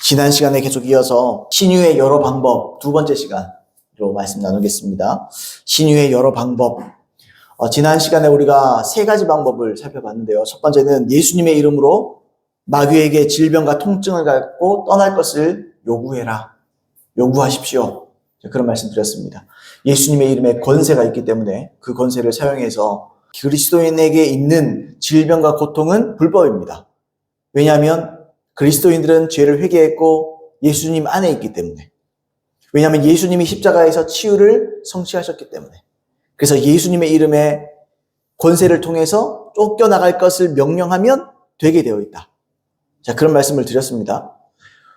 지난 시간에 계속 이어서 신유의 여러 방법 두 번째 시간으로 말씀 나누겠습니다. 신유의 여러 방법. 지난 시간에 우리가 세 가지 방법을 살펴봤는데요. 첫 번째는 예수님의 이름으로 마귀에게 질병과 통증을 갖고 떠날 것을 요구하십시오. 그런 말씀 드렸습니다. 예수님의 이름에 권세가 있기 때문에 그 권세를 사용해서 그리스도인에게 있는 질병과 고통은 불법입니다. 왜냐하면 그리스도인들은 죄를 회개했고 예수님 안에 있기 때문에. 왜냐하면 예수님이 십자가에서 치유를 성취하셨기 때문에. 그래서 예수님의 이름에 권세를 통해서 쫓겨나갈 것을 명령하면 되게 되어 있다. 자, 그런 말씀을 드렸습니다.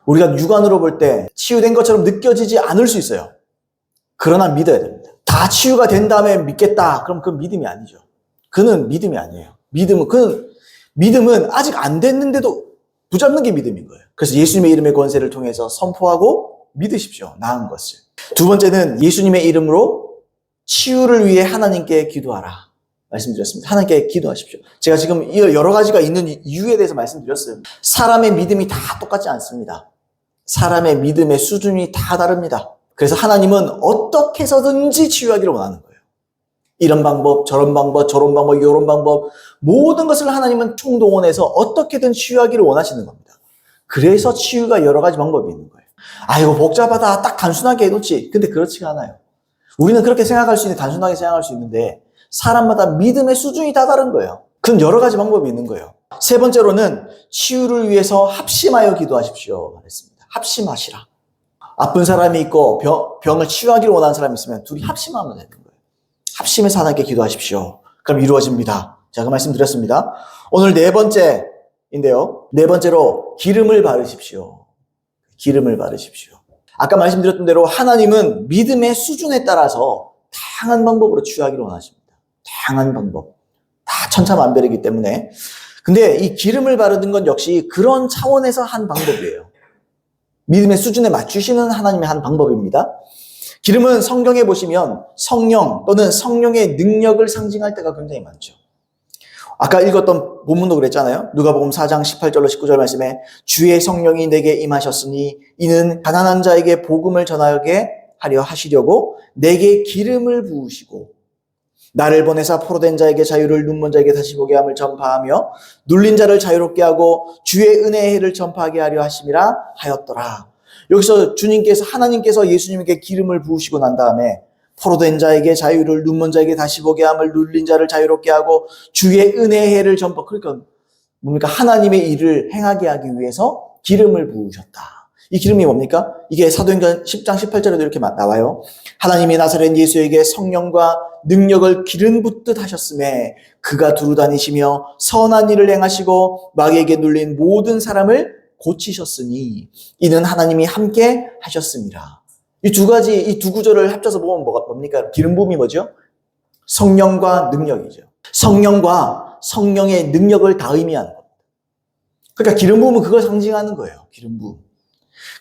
우리가 육안으로 볼 때 치유된 것처럼 느껴지지 않을 수 있어요. 그러나 믿어야 됩니다. 다 치유가 된 다음에 믿겠다. 그럼 그건 믿음이 아니죠. 그는 믿음이 아니에요. 믿음은 아직 안 됐는데도 붙잡는 게 믿음인 거예요. 그래서 예수님의 이름의 권세를 통해서 선포하고 믿으십시오. 나은 것을. 두 번째는 예수님의 이름으로 치유를 위해 하나님께 기도하라. 말씀드렸습니다. 하나님께 기도하십시오. 제가 지금 여러 가지가 있는 이유에 대해서 말씀드렸어요. 사람의 믿음이 다 똑같지 않습니다. 사람의 믿음의 수준이 다 다릅니다. 그래서 하나님은 어떻게 해서든지 치유하기를 원하는 거예요. 이런 방법, 저런 방법, 이런 방법, 모든 것을 하나님은 총동원해서 어떻게든 치유하기를 원하시는 겁니다. 그래서 치유가 여러 가지 방법이 있는 거예요. 이거 복잡하다. 딱 단순하게 해놓지. 근데 그렇지가 않아요. 우리는 그렇게 생각할 수 있는데, 단순하게 생각할 수 있는데, 사람마다 믿음의 수준이 다 다른 거예요. 그럼 여러 가지 방법이 있는 거예요. 세 번째로는 치유를 위해서 합심하여 기도하십시오. 말했습니다. 합심하시라. 아픈 사람이 있고 병을 치유하기를 원하는 사람이 있으면 둘이 합심하면 되는 거예요. 합심해서 하나님께 기도하십시오. 그럼 이루어집니다. 자, 그 말씀 드렸습니다. 오늘 네 번째인데요. 네 번째로 기름을 바르십시오. 기름을 바르십시오. 아까 말씀드렸던 대로 하나님은 믿음의 수준에 따라서 다양한 방법으로 치유하기를 원하십니다. 다양한 방법. 다 천차만별이기 때문에. 근데 이 기름을 바르는 건 역시 그런 차원에서 한 방법이에요. 믿음의 수준에 맞추시는 하나님의 한 방법입니다. 기름은 성경에 보시면 성령 또는 성령의 능력을 상징할 때가 굉장히 많죠. 아까 읽었던 본문도 그랬잖아요. 누가복음 4장 18절로 19절 말씀에 주의 성령이 내게 임하셨으니 이는 가난한 자에게 복음을 전하게 하려 하시려고 내게 기름을 부으시고 나를 보내사 포로된 자에게 자유를 눈먼 자에게 다시 보게 함을 전파하며 눌린 자를 자유롭게 하고 주의 은혜의 해를 전파하게 하려 하심이라 하였더라. 여기서 하나님께서 예수님에게 기름을 부으시고 난 다음에 포로된 자에게 자유를 눈먼 자에게 다시 보게 함을 눌린 자를 자유롭게 하고 주의 은혜의 해를 전파. 그러니까 뭡니까? 하나님의 일을 행하게 하기 위해서 기름을 부으셨다. 이 기름이 뭡니까? 이게 사도행전 10장 18절에도 이렇게 나와요. 하나님이 나사렛 예수에게 성령과 능력을 기름 붓듯 하셨음에 그가 두루 다니시며 선한 일을 행하시고 마귀에게 눌린 모든 사람을 고치셨으니 이는 하나님이 함께 하셨습니다. 이 두 구절을 합쳐서 보면 뭡니까? 기름 부음이 뭐죠? 성령과 능력이죠. 성령과 성령의 능력을 다 의미하는 겁니다. 그러니까 기름 부음은 그걸 상징하는 거예요. 기름 부음.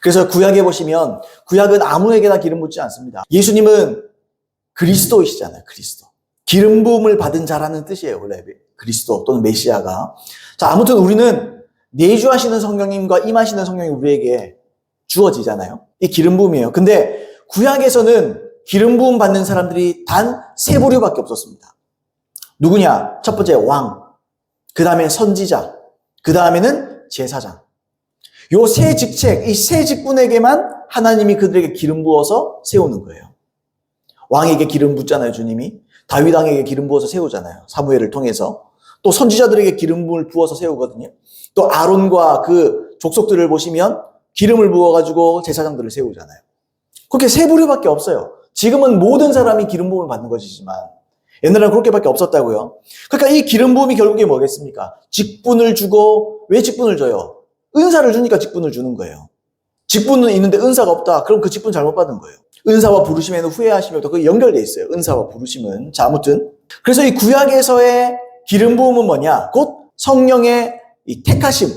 그래서 구약에 보시면 구약은 아무에게나 기름 붓지 않습니다. 예수님은 그리스도이시잖아요. 그리스도. 기름 부음을 받은 자라는 뜻이에요. 원래 그리스도 또는 메시아가. 자, 아무튼 우리는 내주하시는 성령님과 임하시는 성령이 우리에게 주어지잖아요. 이 기름 부음이에요. 근데 구약에서는 기름 부음 받는 사람들이 단 세 부류밖에 없었습니다. 누구냐? 첫 번째 왕, 그 다음에 선지자, 그 다음에는 제사장. 요 세 직책, 이 세 직분에게만 하나님이 그들에게 기름 부어서 세우는 거예요. 왕에게 기름 붓잖아요, 주님이. 다윗 왕에게 기름 부어서 세우잖아요. 사무엘을 통해서. 또 선지자들에게 기름을 부어서 세우거든요. 또 아론과 그 족속들을 보시면 기름을 부어가지고 제사장들을 세우잖아요. 그렇게 세 부류밖에 없어요. 지금은 모든 사람이 기름 부음을 받는 것이지만 옛날에는 그렇게밖에 없었다고요. 그러니까 이 기름 부음이 결국에 뭐겠습니까? 직분을 주고, 왜 직분을 줘요? 은사를 주니까 직분을 주는 거예요. 직분은 있는데 은사가 없다. 그럼 그 직분 잘못 받은 거예요. 은사와 부르심에는 후회하시면 또 그게 연결돼 있어요. 은사와 부르심은. 자, 아무튼 그래서 이 구약에서의 기름 부음은 뭐냐? 곧 성령의 이 택하심,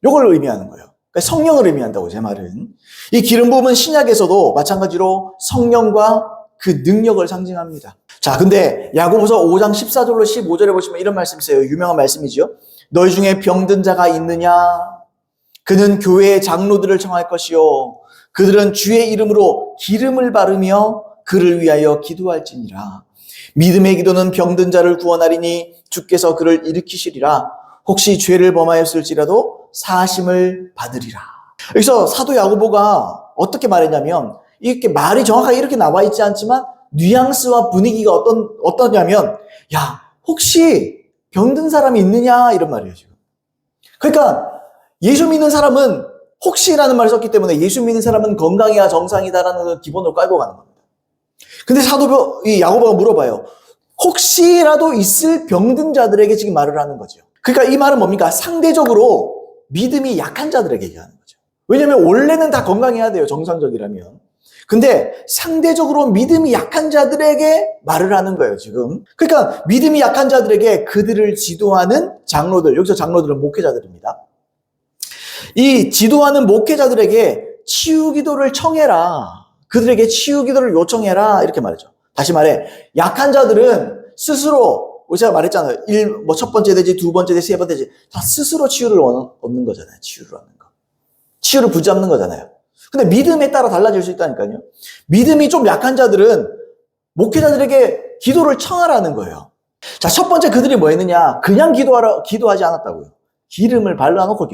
요걸 의미하는 거예요. 그러니까 성령을 의미한다고, 제 말은. 이 기름 부음은 신약에서도 마찬가지로 성령과 그 능력을 상징합니다. 자, 근데 야고보서 5장 14절로 15절에 보시면 이런 말씀 있어요. 유명한 말씀이죠. 너희 중에 병든 자가 있느냐? 그는 교회의 장로들을 청할 것이요 그들은 주의 이름으로 기름을 바르며 그를 위하여 기도할지니라. 믿음의 기도는 병든 자를 구원하리니 주께서 그를 일으키시리라. 혹시 죄를 범하였을지라도 사하심을 받으리라. 여기서 사도 야고보가 어떻게 말했냐면, 이렇게 말이 정확하게 이렇게 나와 있지 않지만 뉘앙스와 분위기가 어떠냐면, 야, 혹시 병든 사람이 있느냐 이런 말이에요 지금. 그러니까 예수 믿는 사람은 혹시라는 말을 썼기 때문에 예수 믿는 사람은 건강해야 정상이다라는 걸 기본으로 깔고 가는 겁니다. 근데 이 야고보가 물어봐요. 혹시라도 있을 병든 자들에게 지금 말을 하는 거죠. 그러니까 이 말은 뭡니까? 상대적으로 믿음이 약한 자들에게 얘기하는 거죠. 왜냐하면 원래는 다 건강해야 돼요, 정상적이라면. 근데 상대적으로 믿음이 약한 자들에게 말을 하는 거예요, 지금. 그러니까 믿음이 약한 자들에게 그들을 지도하는 장로들, 여기서 장로들은 목회자들입니다. 이 지도하는 목회자들에게 치유 기도를 청해라. 그들에게 치유 기도를 요청해라. 이렇게 말이죠. 다시 말해, 약한 자들은 스스로, 제가 말했잖아요. 첫 번째 되지, 두 번째 되지, 세 번째 되지. 다 스스로 치유를 얻는 거잖아요. 치유를 얻는 거. 치유를 붙잡는 거잖아요. 근데 믿음에 따라 달라질 수 있다니까요. 믿음이 좀 약한 자들은 목회자들에게 기도를 청하라는 거예요. 자, 첫 번째 그들이 뭐 했느냐? 그냥 기도하지 않았다고요. 기름을 발라놓고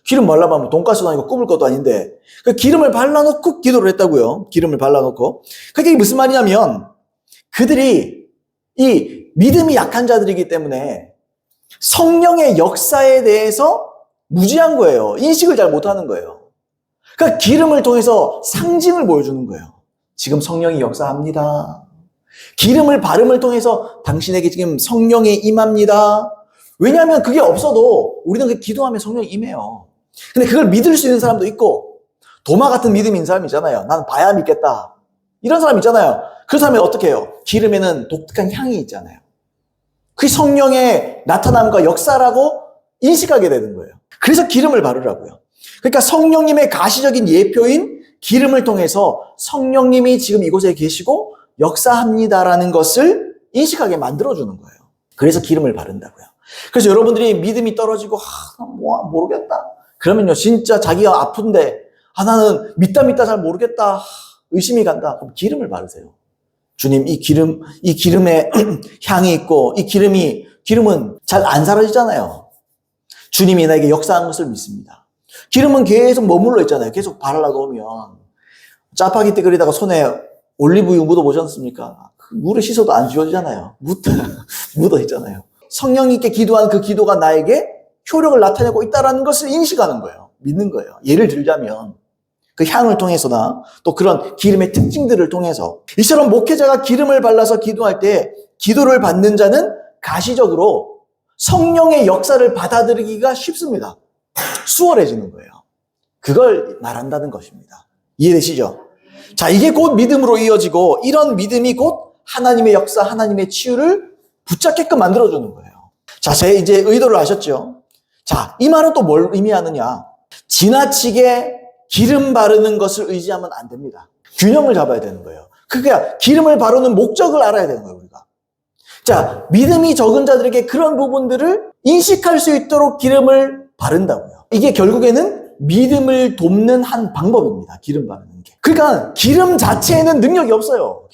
기름 발라보면 돈가스도 아니고 굽을 것도 아닌데, 그 기름을 발라놓고 기도를 했다고요. 기름을 발라놓고. 그게 무슨 말이냐면, 그들이 이 믿음이 약한 자들이기 때문에 성령의 역사에 대해서 무지한 거예요. 인식을 잘 못하는 거예요. 그러니까 기름을 통해서 상징을 보여주는 거예요. 지금 성령이 역사합니다. 기름을 바름을 통해서 당신에게 지금 성령이 임합니다. 왜냐하면 그게 없어도 우리는 그 기도하면 성령이 임해요. 근데 그걸 믿을 수 있는 사람도 있고, 도마 같은 믿음이 있는 사람이 있잖아요. 나는 봐야 믿겠다. 이런 사람 있잖아요. 그 사람이 어떻게 해요? 기름에는 독특한 향이 있잖아요. 그게 성령의 나타남과 역사라고 인식하게 되는 거예요. 그래서 기름을 바르라고요. 그러니까 성령님의 가시적인 예표인 기름을 통해서 성령님이 지금 이곳에 계시고 역사합니다라는 것을 인식하게 만들어주는 거예요. 그래서 기름을 바른다고요. 그래서 여러분들이 믿음이 떨어지고 모르겠다. 그러면요, 진짜 자기가 아픈데 나는 믿다 잘 모르겠다. 의심이 간다. 그럼 기름을 바르세요. 주님, 이 기름에 향이 있고 이 기름은 잘 안 사라지잖아요. 주님이 나에게 역사한 것을 믿습니다. 기름은 계속 머물러 있잖아요. 계속 발라놓으면. 짜파게티 끓이다가 손에 올리브유 묻어보셨습니까? 그 물에 씻어도 안 지워지잖아요. 묻어 있잖아요. 성령 있게 기도한 그 기도가 나에게 효력을 나타내고 있다는 것을 인식하는 거예요. 믿는 거예요. 예를 들자면 그 향을 통해서나 또 그런 기름의 특징들을 통해서 이처럼 목회자가 기름을 발라서 기도할 때 기도를 받는 자는 가시적으로 성령의 역사를 받아들이기가 쉽습니다. 수월해지는 거예요. 그걸 말한다는 것입니다. 이해되시죠? 자, 이게 곧 믿음으로 이어지고 이런 믿음이 곧 하나님의 역사, 하나님의 치유를 붙잡게끔 만들어주는 거예요. 자, 제 이제 의도를 아셨죠? 자, 이 말은 또 뭘 의미하느냐? 지나치게 기름 바르는 것을 의지하면 안 됩니다. 균형을 잡아야 되는 거예요. 그러니까 기름을 바르는 목적을 알아야 되는 거예요, 우리가. 자, 믿음이 적은 자들에게 그런 부분들을 인식할 수 있도록 기름을 바른다고요. 이게 결국에는 믿음을 돕는 한 방법입니다. 기름 바르는 게. 그러니까 기름 자체에는 능력이 없어요.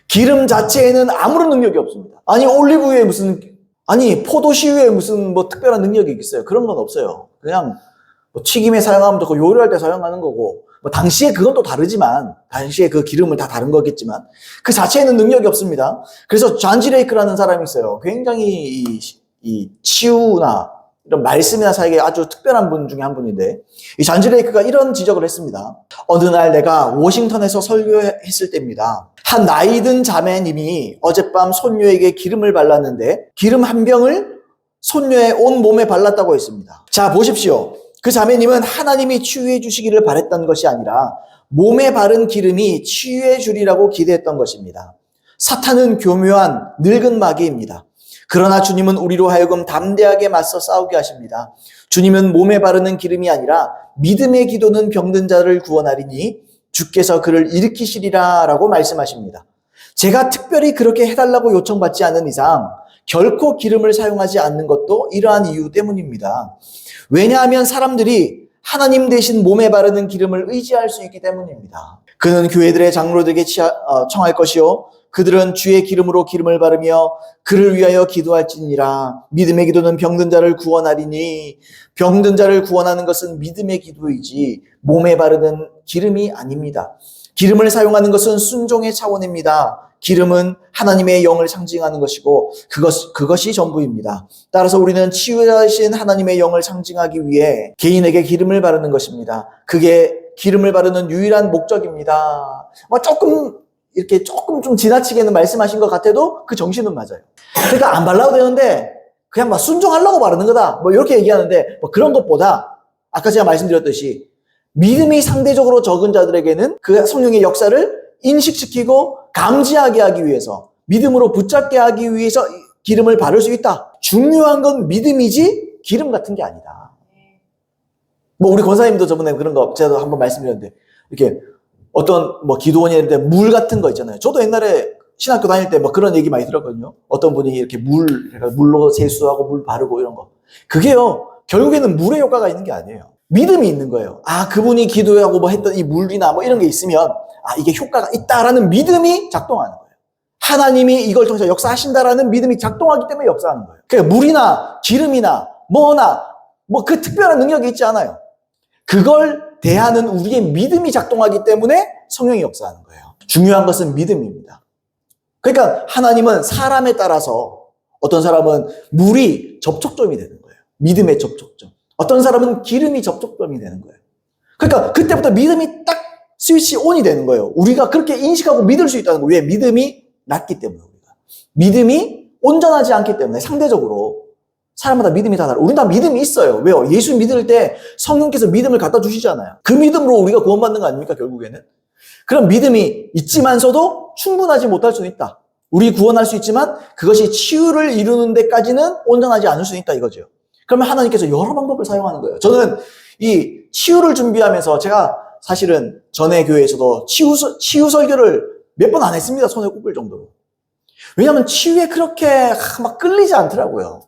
기름 자체에는 아무런 능력이 없습니다. 아니, 올리브유에 포도씨유에 무슨 특별한 능력이 있어요. 그런 건 없어요. 그냥 튀김에 사용하면 되고 요리할 때 사용하는 거고, 당시에 그건 또 다르지만, 당시에 그 기름을 다 다른 거겠지만, 그 자체에는 능력이 없습니다. 그래서 존 G. 레이크라는 사람이 있어요. 굉장히 이 치유나 이런 말씀이나 사역에 아주 특별한 분 중에 한 분인데, 이 존 G. 레이크가 이런 지적을 했습니다. 어느 날 내가 워싱턴에서 설교했을 때입니다. 한 나이든 자매님이 어젯밤 손녀에게 기름을 발랐는데, 기름 한 병을 손녀의 온 몸에 발랐다고 했습니다. 자, 보십시오. 그 자매님은 하나님이 치유해 주시기를 바랬던 것이 아니라 몸에 바른 기름이 치유해 주리라고 기대했던 것입니다. 사탄은 교묘한 늙은 마귀입니다. 그러나 주님은 우리로 하여금 담대하게 맞서 싸우게 하십니다. 주님은 몸에 바르는 기름이 아니라 믿음의 기도는 병든 자를 구원하리니 주께서 그를 일으키시리라 라고 말씀하십니다. 제가 특별히 그렇게 해달라고 요청받지 않은 이상 결코 기름을 사용하지 않는 것도 이러한 이유 때문입니다. 왜냐하면 사람들이 하나님 대신 몸에 바르는 기름을 의지할 수 있기 때문입니다. 그는 교회들의 장로들에게 청할 것이요 그들은 주의 기름으로 기름을 바르며 그를 위하여 기도할지니라. 믿음의 기도는 병든 자를 구원하리니 병든 자를 구원하는 것은 믿음의 기도이지 몸에 바르는 기름이 아닙니다. 기름을 사용하는 것은 순종의 차원입니다. 기름은 하나님의 영을 상징하는 것이고 그것이 전부입니다. 따라서 우리는 치유자이신 하나님의 영을 상징하기 위해 개인에게 기름을 바르는 것입니다. 그게 기름을 바르는 유일한 목적입니다. 조금 좀 지나치게는 말씀하신 것 같아도 그 정신은 맞아요. 그러니까 안 발라도 되는데 그냥 막 순종하려고 바르는 거다. 이렇게 얘기하는데 그런 것보다 아까 제가 말씀드렸듯이 믿음이 상대적으로 적은 자들에게는 그 성령의 역사를 인식시키고 감지하게 하기 위해서 믿음으로 붙잡게 하기 위해서 기름을 바를 수 있다. 중요한 건 믿음이지 기름 같은 게 아니다. 우리 권사님도 저번에 그런 거 제가 한번 말씀드렸는데 이렇게 어떤 기도원이 있는데 물 같은 거 있잖아요. 저도 옛날에 신학교 다닐 때 그런 얘기 많이 들었거든요. 어떤 분이 이렇게 물로 세수하고 물 바르고 이런 거. 그게요, 결국에는 물의 효과가 있는 게 아니에요. 믿음이 있는 거예요. 그분이 기도하고 했던 이 물이나 이런 게 있으면 이게 효과가 있다라는 믿음이 작동하는 거예요. 하나님이 이걸 통해서 역사하신다라는 믿음이 작동하기 때문에 역사하는 거예요. 그러니까 물이나 기름이나 그 특별한 능력이 있지 않아요. 그걸 대하는 우리의 믿음이 작동하기 때문에 성령이 역사하는 거예요. 중요한 것은 믿음입니다. 그러니까 하나님은 사람에 따라서 어떤 사람은 물이 접촉점이 되는 거예요. 믿음의 접촉점. 어떤 사람은 기름이 접촉점이 되는 거예요. 그러니까 그때부터 믿음이 딱 스위치 온이 되는 거예요. 우리가 그렇게 인식하고 믿을 수 있다는 거예요. 왜? 믿음이 낮기 때문에. 우리가 믿음이 온전하지 않기 때문에 상대적으로 사람마다 믿음이 다 다르고 우리는 다 믿음이 있어요. 왜요? 예수 믿을 때 성령께서 믿음을 갖다 주시잖아요. 그 믿음으로 우리가 구원받는 거 아닙니까? 결국에는. 그런 믿음이 있지만서도 충분하지 못할 수는 있다. 우리 구원할 수 있지만 그것이 치유를 이루는 데까지는 온전하지 않을 수는 있다 이거죠. 그러면 하나님께서 여러 방법을 사용하는 거예요. 저는 이 치유를 준비하면서 제가 사실은 전에 교회에서도 치유 설교를 몇 번 안 했습니다. 손에 꼽을 정도로. 왜냐하면 치유에 그렇게 막 끌리지 않더라고요.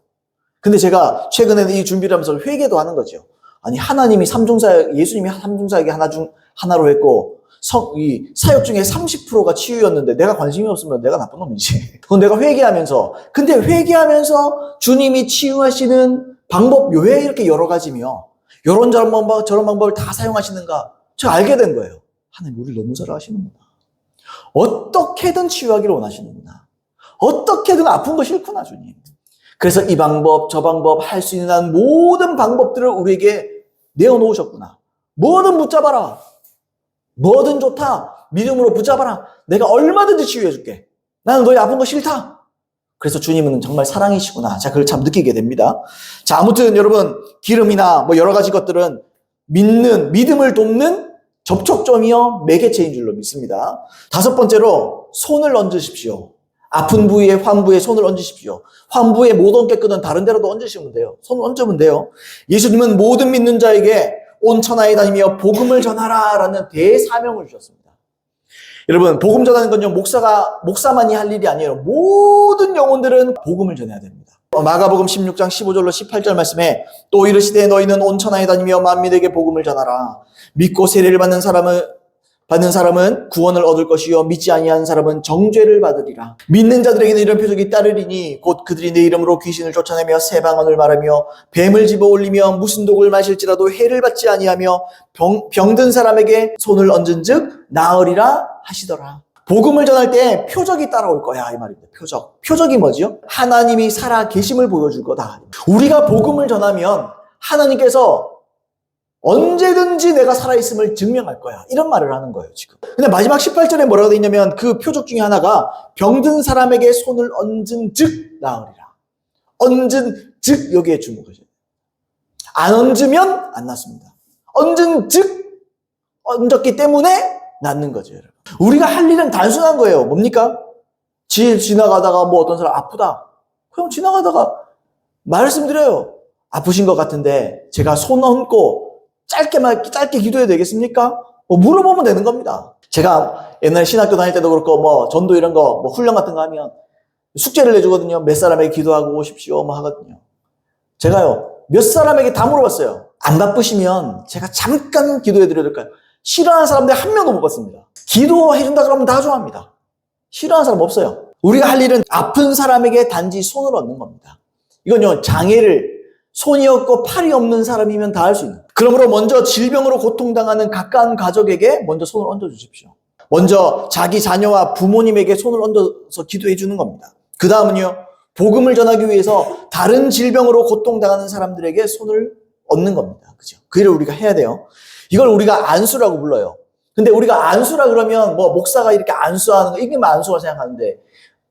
근데 제가 최근에는 이 준비를 하면서 회개도 하는 거죠. 아니 하나님이 예수님이 삼중사역이 하나로 했고 이 사역 중에 30%가 치유였는데 내가 관심이 없으면 내가 나쁜 놈이지. 그건 내가 근데 회개하면서 주님이 치유하시는 방법 왜 이렇게 여러 가지며 저런 방법을 다 사용하시는가 제가 알게 된 거예요. 하나님 우리를 너무 잘 아시는구나. 어떻게든 치유하기를 원하시는구나. 어떻게든 아픈 거 싫구나 주님. 그래서 이 방법 저 방법 할 수 있는 모든 방법들을 우리에게 내어놓으셨구나. 뭐든 붙잡아라. 뭐든 좋다. 믿음으로 붙잡아라. 내가 얼마든지 치유해줄게. 나는 너희 아픈 거 싫다. 그래서 주님은 정말 사랑이시구나. 자, 그걸 참 느끼게 됩니다. 자, 아무튼 여러분 기름이나 여러 가지 것들은 믿음을 돕는 접촉점이요 매개체인 줄로 믿습니다. 5번째로 손을 얹으십시오. 아픈 부위에 환부에 손을 얹으십시오. 환부에 못 얹게 끄는 다른 데로도 얹으시면 돼요. 손을 얹으면 돼요. 예수님은 모든 믿는 자에게 온 천하에 다니며 복음을 전하라 라는 대사명을 주셨습니다. 여러분 복음 전하는 건요 목사만이 할 일이 아니에요. 모든 영혼들은 복음을 전해야 됩니다. 마가복음 16장 15절로 18절 말씀에 또 이르시되 너희는 온 천하에 다니며 만민에게 복음을 전하라. 믿고 세례를 받는 사람은 구원을 얻을 것이요 믿지 아니하는 사람은 정죄를 받으리라. 믿는 자들에게는 이런 표적이 따르리니 곧 그들이 내 이름으로 귀신을 쫓아내며 새 방언을 말하며 뱀을 집어 올리며 무슨 독을 마실지라도 해를 받지 아니하며 병든 사람에게 손을 얹은즉 나으리라 하시더라. 복음을 전할 때 표적이 따라올 거야 이 말입니다. 표적이 뭐지요? 하나님이 살아 계심을 보여줄 거다. 우리가 복음을 전하면 하나님께서 언제든지 내가 살아있음을 증명할 거야. 이런 말을 하는 거예요, 지금. 근데 마지막 18절에 뭐라고 되어 있냐면 그 표적 중에 하나가 병든 사람에게 손을 얹은 즉 나으리라. 얹은 즉 여기에 주목하셔야 돼요. 안 얹으면 안 낫습니다. 얹은 즉 얹었기 때문에 낫는 거죠, 여러분. 우리가 할 일은 단순한 거예요. 뭡니까? 지나가다가 어떤 사람 아프다. 그냥 지나가다가 말씀드려요. 아프신 것 같은데 제가 손 얹고 짧게 기도해도 되겠습니까? 물어보면 되는 겁니다. 제가 옛날 신학교 다닐 때도 그렇고 전도 이런 거 훈련 같은 거 하면 숙제를 내주거든요. 몇 사람에게 기도하고 오십시오 하거든요. 제가요 몇 사람에게 다 물어봤어요. 안 바쁘시면 제가 잠깐 기도해 드려도 될까요? 싫어하는 사람들 한 명도 못 봤습니다. 기도해준다 그러면 다 좋아합니다. 싫어하는 사람 없어요. 우리가 할 일은 아픈 사람에게 단지 손을 얹는 겁니다. 이건요, 장애를 손이 없고 팔이 없는 사람이면 다 할 수 있는 거예요. 그러므로 먼저 질병으로 고통당하는 가까운 가족에게 먼저 손을 얹어 주십시오. 먼저 자기 자녀와 부모님에게 손을 얹어서 기도해 주는 겁니다. 그 다음은요, 복음을 전하기 위해서 다른 질병으로 고통당하는 사람들에게 손을 얹는 겁니다. 그죠? 그 일을 우리가 해야 돼요. 이걸 우리가 안수라고 불러요. 근데 우리가 안수라 그러면 뭐 목사가 이렇게 안수하는 거, 이게 뭐 안수가 생각하는데,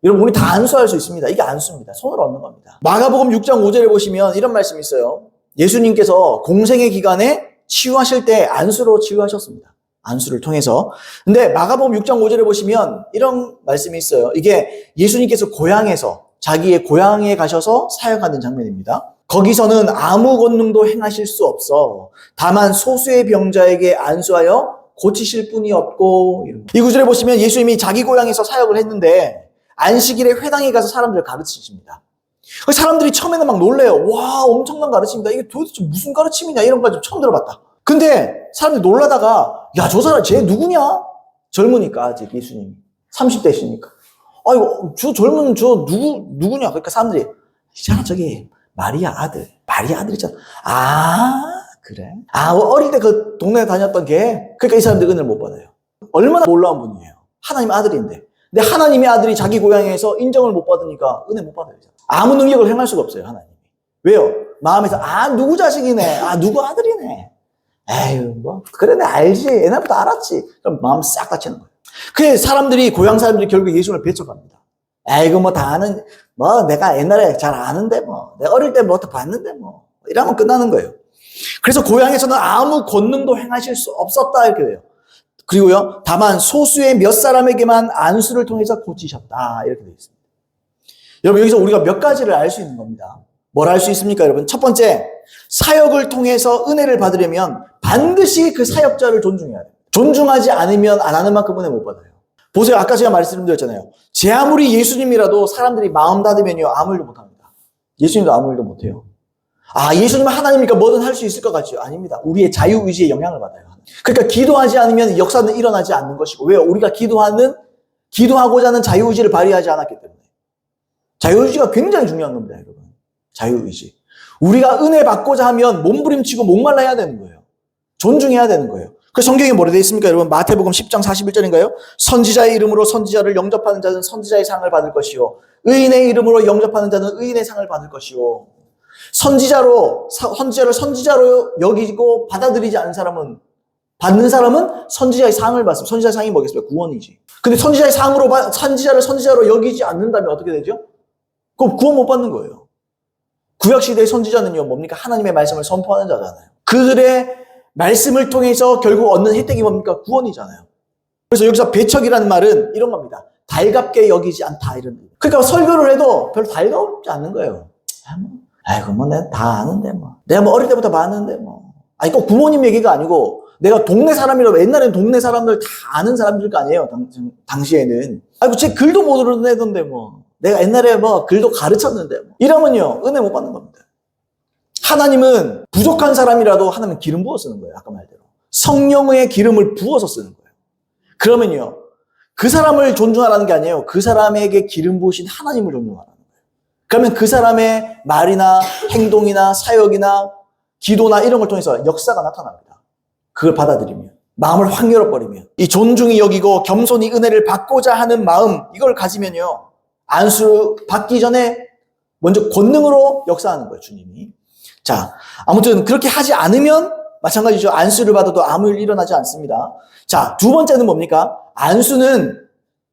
여러분, 우리 다 안수할 수 있습니다. 이게 안수입니다. 손을 얹는 겁니다. 마가복음 6장 5절에 보시면 이런 말씀이 있어요. 예수님께서 공생의 기간에 치유하실 때 안수로 치유하셨습니다. 안수를 통해서. 근데 마가복음 6장 5절에 보시면 이런 말씀이 있어요. 이게 예수님께서 고향에서, 자기의 고향에 가셔서 사역하는 장면입니다. 거기서는 아무 권능도 행하실 수 없어 다만 소수의 병자에게 안수하여 고치실 뿐이 없고. 이 구절에 보시면 예수님이 자기 고향에서 사역을 했는데 안식일에 회당에 가서 사람들을 가르치십니다. 사람들이 처음에는 막 놀래요. 와, 엄청난 가르침이다. 이게 도대체 무슨 가르침이냐, 이런 거 좀 처음 들어봤다. 근데 사람들이 놀라다가, 야, 저 사람 쟤 누구냐? 젊으니까 아직 예수님이 30대시니까. 아이고, 저 젊은 저 누구냐? 그러니까 사람들이, 있잖아, 저기 마리아 아들이잖아. 아, 그래? 아, 어릴 때 그 동네에 다녔던 걔. 그러니까 이 사람들 은혜를 못 받아요. 얼마나 놀라운 분이에요. 하나님 아들인데. 근데 하나님의 아들이 자기 고향에서 인정을 못 받으니까 은혜 못 받아요. 아무 능력을 행할 수가 없어요, 하나님이. 왜요? 마음에서, 아, 누구 자식이네. 아, 누구 아들이네. 에휴, 뭐, 그래, 내 알지. 옛날부터 알았지. 그럼 마음 싹 다치는 거예요. 그래, 고향 사람들이 결국 예수를 배척합니다. 에이구, 뭐, 다 아는, 뭐, 내가 옛날에 잘 아는데, 뭐, 내가 어릴 때 뭐, 또 봤는데, 뭐, 이러면 끝나는 거예요. 그래서 고향에서는 아무 권능도 행하실 수 없었다, 이렇게 돼요. 그리고요, 다만 소수의 몇 사람에게만 안수를 통해서 고치셨다, 이렇게 되어 있습니다. 여러분, 여기서 우리가 몇 가지를 알 수 있는 겁니다. 뭘 알 수 있습니까, 여러분? 첫 번째, 사역을 통해서 은혜를 받으려면 반드시 그 사역자를 존중해야 돼요. 존중하지 않으면 안 하는 만큼 은혜 못 받아요. 보세요, 아까 제가 말씀드렸잖아요. 제 아무리 예수님이라도 사람들이 마음 닫으면요, 아무 일도 못 합니다. 예수님도 아무 일도 못 해요. 아, 예수님은 하나님이니까 뭐든 할 수 있을 것 같죠? 아닙니다. 우리의 자유의지에 영향을 받아요. 그러니까 기도하지 않으면 역사는 일어나지 않는 것이고, 왜요? 우리가 기도하고자 하는 자유의지를 발휘하지 않았기 때문에. 자유의지가 굉장히 중요한 겁니다, 여러분. 자유의지. 우리가 은혜 받고자 하면 몸부림치고 목말라야 되는 거예요. 존중해야 되는 거예요. 그 성경에 뭐라 되어 있습니까, 여러분? 마태복음 10장 41절인가요? 선지자의 이름으로 선지자를 영접하는 자는 선지자의 상을 받을 것이요, 의인의 이름으로 영접하는 자는 의인의 상을 받을 것이요. 선지자를 선지자로 여기고 받아들이지 않는 사람은, 받는 사람은 선지자의 상을 받습니다. 선지자의 상이 뭐겠습니까? 구원이지. 근데 선지자를 선지자로 여기지 않는다면 어떻게 되죠? 그럼 구원 못 받는 거예요. 구약시대의 선지자는요, 뭡니까? 하나님의 말씀을 선포하는 자잖아요. 그들의 말씀을 통해서 결국 얻는 혜택이 뭡니까? 구원이잖아요. 그래서 여기서 배척이라는 말은 이런 겁니다. 달갑게 여기지 않다, 이런. 그러니까 설교를 해도 별로 달갑지 않는 거예요. 아이고, 뭐, 내가 다 아는데, 뭐. 내가 뭐 어릴 때부터 봤는데, 뭐. 아니, 꼭 부모님 얘기가 아니고, 내가 동네 사람이라고, 옛날엔 동네 사람들 다 아는 사람들 거 아니에요, 당시에는. 아이고, 쟤 글도 못 읽던데, 뭐. 내가 옛날에 뭐 글도 가르쳤는데, 뭐. 이러면요, 은혜 못 받는 겁니다. 하나님은 부족한 사람이라도 하나님은 기름 부어 쓰는 거예요, 아까 말대로. 성령의 기름을 부어서 쓰는 거예요. 그러면요, 그 사람을 존중하라는 게 아니에요. 그 사람에게 기름 부으신 하나님을 존중하라는 거예요. 그러면 그 사람의 말이나 행동이나 사역이나 기도나 이런 걸 통해서 역사가 나타납니다. 그걸 받아들이면, 마음을 확 열어버리면, 이 존중이 여기고 겸손히 은혜를 받고자 하는 마음, 이걸 가지면요, 안수 받기 전에 먼저 권능으로 역사하는 거예요, 주님이. 자, 아무튼 그렇게 하지 않으면 마찬가지죠. 안수를 받아도 아무 일 일어나지 않습니다. 자, 두 번째는 뭡니까? 안수는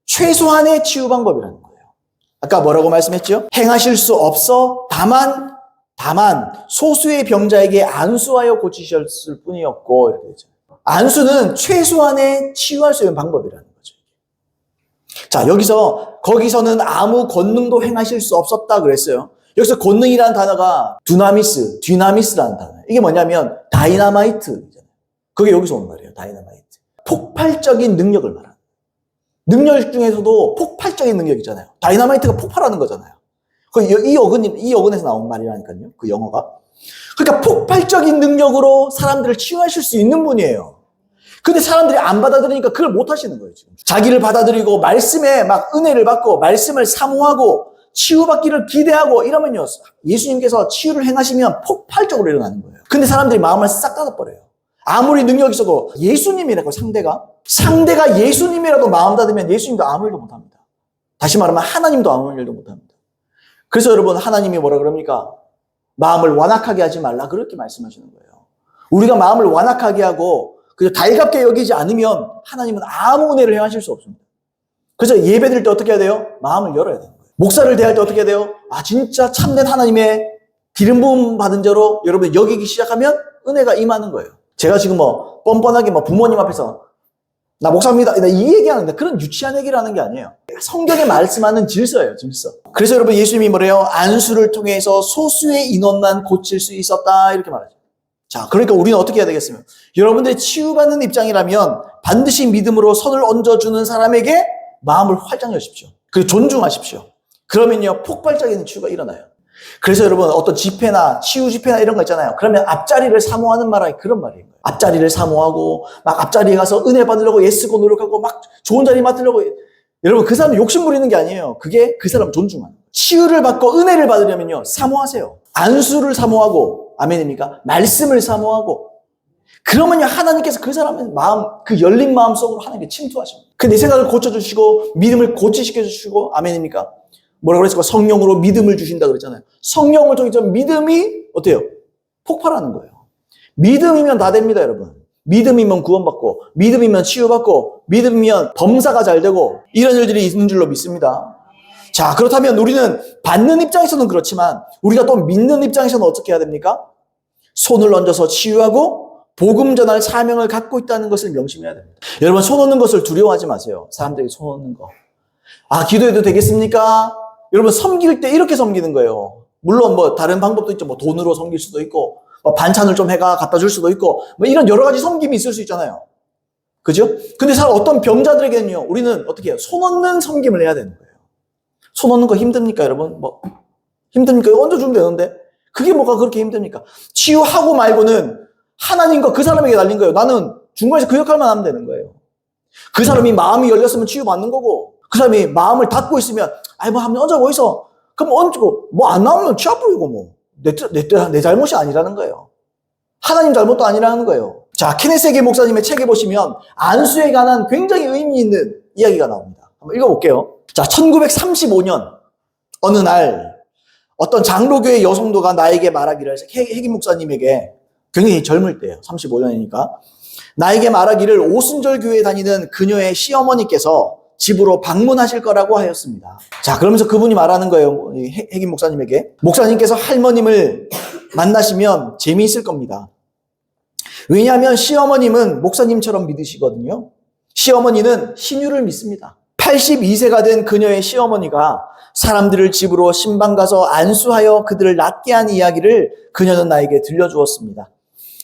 최소한의 치유 방법이라는 거예요. 아까 뭐라고 말씀했죠? 행하실 수 없어 다만 소수의 병자에게 안수하여 고치셨을 뿐이었고, 이렇게 되죠. 안수는 최소한의 치유할 수 있는 방법이라는 거죠. 자, 거기서는 아무 권능도 행하실 수 없었다 그랬어요. 여기서 권능이라는 단어가 디나미스라는 단어예요. 이게 뭐냐면 다이너마이트잖아요. 그게 여기서 온 말이에요. 다이너마이트. 폭발적인 능력을 말하는. 능력 중에서도 폭발적인 능력이잖아요. 다이너마이트가 폭발하는 거잖아요. 이 어근에서 나온 말이라니까요. 그 영어가. 그러니까 폭발적인 능력으로 사람들을 치유하실 수 있는 분이에요. 근데 사람들이 안 받아들이니까 그걸 못 하시는 거예요, 지금. 자기를 받아들이고 말씀에 막 은혜를 받고 말씀을 사모하고 치유받기를 기대하고 이러면요, 예수님께서 치유를 행하시면 폭발적으로 일어나는 거예요. 근데 사람들이 마음을 싹 닫아버려요. 아무리 능력이 있어도 예수님이라고 상대가 예수님이라도 마음 닫으면 예수님도 아무 일도 못합니다. 다시 말하면 하나님도 아무 일도 못합니다. 그래서 여러분, 하나님이 뭐라 그럽니까? 마음을 완악하게 하지 말라, 그렇게 말씀하시는 거예요. 우리가 마음을 완악하게 하고 그저 달갑게 여기지 않으면 하나님은 아무 은혜를 행하실 수 없습니다. 그래서 예배 드릴 때 어떻게 해야 돼요? 마음을 열어야 되는 거예요. 목사를 대할 때 어떻게 해야 돼요? 진짜 참된 하나님의 기름 부음 받은 자로 여러분이 여기기 시작하면 은혜가 임하는 거예요. 제가 지금 뻔뻔하게 부모님 앞에서 나 목사입니다, 이 얘기하는데 그런 유치한 얘기를 하는 게 아니에요. 성경에 말씀하는 질서예요, 질서. 그래서 여러분, 예수님이 뭐래요? 안수를 통해서 소수의 인원만 고칠 수 있었다, 이렇게 말하죠. 자, 그러니까 우리는 어떻게 해야 되겠으면, 여러분들이 치유받는 입장이라면 반드시 믿음으로 손을 얹어주는 사람에게 마음을 활짝 여십시오. 그리고 존중하십시오. 그러면요, 폭발적인 치유가 일어나요. 그래서 여러분, 어떤 집회나 치유 집회나 이런 거 있잖아요. 그러면 앞자리를 사모하는 말이 그런 말이에요. 앞자리를 사모하고 막 앞자리에 가서 은혜 받으려고 애쓰고 노력하고 막 좋은 자리 맡으려고. 여러분, 그 사람 욕심 부리는 게 아니에요. 그게 그 사람 존중하는 거예요. 치유를 받고 은혜를 받으려면요, 사모하세요. 안수를 사모하고, 아멘입니까? 말씀을 사모하고. 그러면요, 하나님께서 그 사람의 마음, 그 열린 마음 속으로 하나님께 침투하십니다. 그 내 생각을 고쳐주시고 믿음을 고치시켜 주시고, 아멘입니까? 뭐라고 그랬을까? 성령으로 믿음을 주신다 그랬잖아요. 성령을 통해서 믿음이 어때요? 폭발하는 거예요. 믿음이면 다 됩니다, 여러분. 믿음이면 구원받고, 믿음이면 치유받고, 믿음이면 범사가 잘 되고, 이런 일들이 있는 줄로 믿습니다. 자, 그렇다면 우리는 받는 입장에서는 그렇지만 우리가 또 믿는 입장에서는 어떻게 해야 됩니까? 손을 얹어서 치유하고 복음 전할 사명을 갖고 있다는 것을 명심해야 됩니다. 여러분, 손 얹는 것을 두려워하지 마세요. 사람들이 손 얹는 거. 기도해도 되겠습니까? 여러분, 섬길 때 이렇게 섬기는 거예요. 물론 다른 방법도 있죠. 돈으로 섬길 수도 있고, 반찬을 좀 해가 갖다 줄 수도 있고, 이런 여러 가지 섬김이 있을 수 있잖아요. 그죠? 근데 어떤 병자들에게는요, 우리는 어떻게 해요? 손 얹는 섬김을 해야 되는 거예요. 손 얹는 거 힘듭니까, 여러분? 힘듭니까? 얹어주면 되는데. 그게 뭐가 그렇게 힘듭니까? 치유하고 말고는 하나님과 그 사람에게 달린 거예요. 나는 중간에서 그 역할만 하면 되는 거예요. 그 사람이 마음이 열렸으면 치유받는 거고, 그 사람이 마음을 닫고 있으면, 한번 얹어 있어. 그럼 얹고, 안 나오면 치아 뿌리고 내 잘못이 아니라는 거예요. 하나님 잘못도 아니라는 거예요. 자, 케네세게 목사님의 책에 보시면 안수에 관한 굉장히 의미 있는 이야기가 나옵니다. 한번 읽어볼게요. 자, 1935년 어느 날 어떤 장로교회 여성도가 나에게 말하기를, 핵임 목사님에게, 굉장히 젊을 때예요. 35년이니까. 나에게 말하기를 오순절 교회에 다니는 그녀의 시어머니께서 집으로 방문하실 거라고 하였습니다. 자, 그러면서 그분이 말하는 거예요. 핵임 목사님에게. 목사님께서 할머님을 만나시면 재미있을 겁니다. 왜냐하면 시어머님은 목사님처럼 믿으시거든요. 시어머니는 신유를 믿습니다. 82세가 된 그녀의 시어머니가 사람들을 집으로 신방 가서 안수하여 그들을 낫게 한 이야기를 그녀는 나에게 들려주었습니다.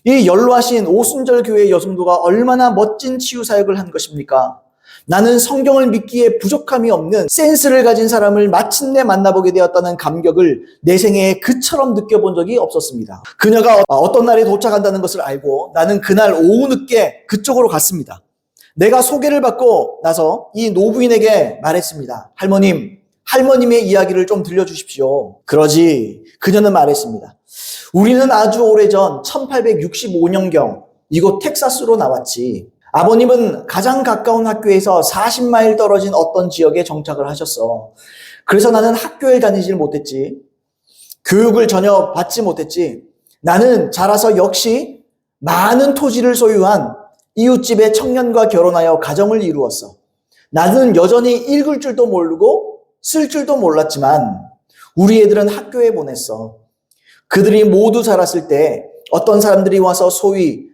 이 연로하신 오순절 교회 여성도가 얼마나 멋진 치유 사역을 한 것입니까? 나는 성경을 믿기에 부족함이 없는 센스를 가진 사람을 마침내 만나보게 되었다는 감격을 내 생애에 그처럼 느껴본 적이 없었습니다. 그녀가 어떤 날에 도착한다는 것을 알고 나는 그날 오후 늦게 그쪽으로 갔습니다. 내가 소개를 받고 나서 이 노부인에게 말했습니다. 할머님의 이야기를 좀 들려주십시오. 그러지 그녀는 말했습니다. 우리는 아주 오래전 1865년경 이곳 텍사스로 나왔지. 아버님은 가장 가까운 학교에서 40마일 떨어진 어떤 지역에 정착을 하셨어. 그래서 나는 학교에 다니질 못했지. 교육을 전혀 받지 못했지. 나는 자라서 역시 많은 토지를 소유한 이웃집의 청년과 결혼하여 가정을 이루었어. 나는 여전히 읽을 줄도 모르고 쓸 줄도 몰랐지만 우리 애들은 학교에 보냈어. 그들이 모두 자랐을 때 어떤 사람들이 와서 소위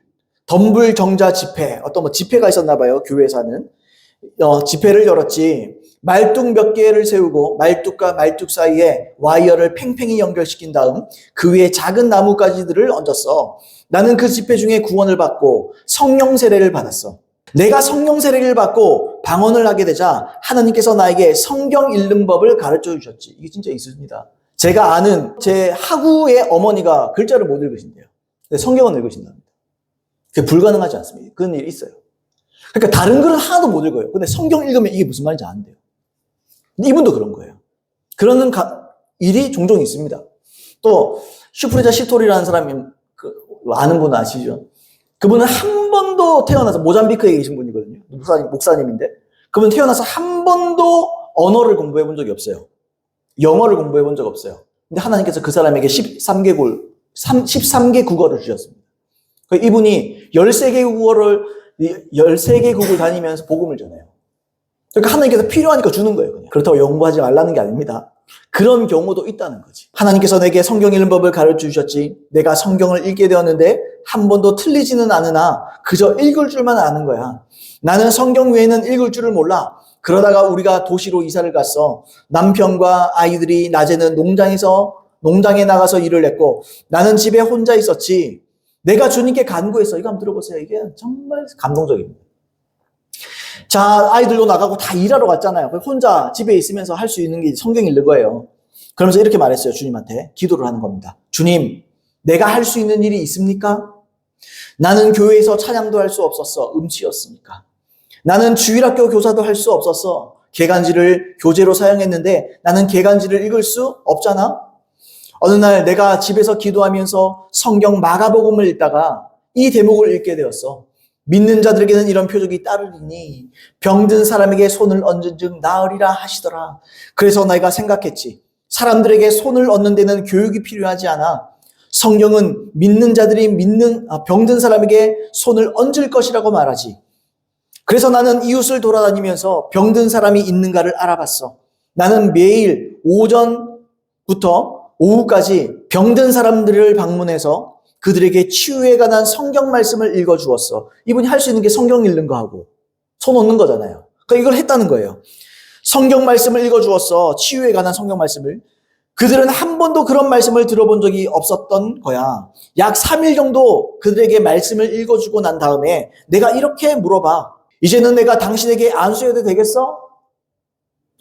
덤불 정자 집회, 어떤 집회가 있었나 봐요. 교회에서는 집회를 열었지. 말뚝 몇 개를 세우고 말뚝과 말뚝 사이에 와이어를 팽팽히 연결시킨 다음 그 위에 작은 나뭇가지들을 얹었어. 나는 그 집회 중에 구원을 받고 성령 세례를 받았어. 내가 성령 세례를 받고 방언을 하게 되자 하나님께서 나에게 성경 읽는 법을 가르쳐 주셨지. 이게 진짜 있습니다. 제가 아는 제 하구의 어머니가 글자를 못 읽으신대요. 근데 성경은 읽으신답니다. 그게 불가능하지 않습니다. 그런 일이 있어요. 그러니까 다른 글은 하나도 못 읽어요. 근데 성경 읽으면 이게 무슨 말인지 안돼요. 근데 이분도 그런 거예요. 그런 일이 종종 있습니다. 또 슈프리자 시토리라는 사람이 아는 분 아시죠? 그분은 한 번도 태어나서 모잠비크에 계신 분이거든요. 목사님인데 그분 태어나서 한 번도 언어를 공부해 본 적이 없어요. 영어를 공부해 본 적 없어요. 근데 하나님께서 그 사람에게 13개 국어를 주셨습니다. 이분이 13개국을 다니면서 복음을 전해요. 그러니까 하나님께서 필요하니까 주는 거예요. 그냥. 그렇다고 공부하지 말라는 게 아닙니다. 그런 경우도 있다는 거지. 하나님께서 내게 성경 읽는 법을 가르쳐 주셨지. 내가 성경을 읽게 되었는데 한 번도 틀리지는 않으나 그저 읽을 줄만 아는 거야. 나는 성경 외에는 읽을 줄을 몰라. 그러다가 우리가 도시로 이사를 갔어. 남편과 아이들이 낮에는 농장에 나가서 일을 했고 나는 집에 혼자 있었지. 내가 주님께 간구했어. 이거 한번 들어보세요. 이게 정말 감동적입니다. 자, 아이들도 나가고 다 일하러 갔잖아요. 혼자 집에 있으면서 할 수 있는 게 성경 읽는 거예요. 그러면서 이렇게 말했어요. 주님한테 기도를 하는 겁니다. 주님, 내가 할 수 있는 일이 있습니까? 나는 교회에서 찬양도 할 수 없었어. 음치였으니까. 나는 주일학교 교사도 할 수 없었어. 개간지를 교재로 사용했는데 나는 개간지를 읽을 수 없잖아. 어느 날 내가 집에서 기도하면서 성경 마가복음을 읽다가 이 대목을 읽게 되었어. 믿는 자들에게는 이런 표적이 따르리니 병든 사람에게 손을 얹은 즉 나으리라 하시더라. 그래서 내가 생각했지. 사람들에게 손을 얹는 데는 교육이 필요하지 않아. 성경은 믿는 자들이 병든 사람에게 손을 얹을 것이라고 말하지. 그래서 나는 이웃을 돌아다니면서 병든 사람이 있는가를 알아봤어. 나는 매일 오전부터 오후까지 병든 사람들을 방문해서 그들에게 치유에 관한 성경 말씀을 읽어주었어. 이분이 할 수 있는 게 성경 읽는 거하고 손 얹는 거잖아요. 그러니까 이걸 했다는 거예요. 성경 말씀을 읽어주었어. 치유에 관한 성경 말씀을. 그들은 한 번도 그런 말씀을 들어본 적이 없었던 거야. 약 3일 정도 그들에게 말씀을 읽어주고 난 다음에 내가 이렇게 물어봐. 이제는 내가 당신에게 안수해도 되겠어?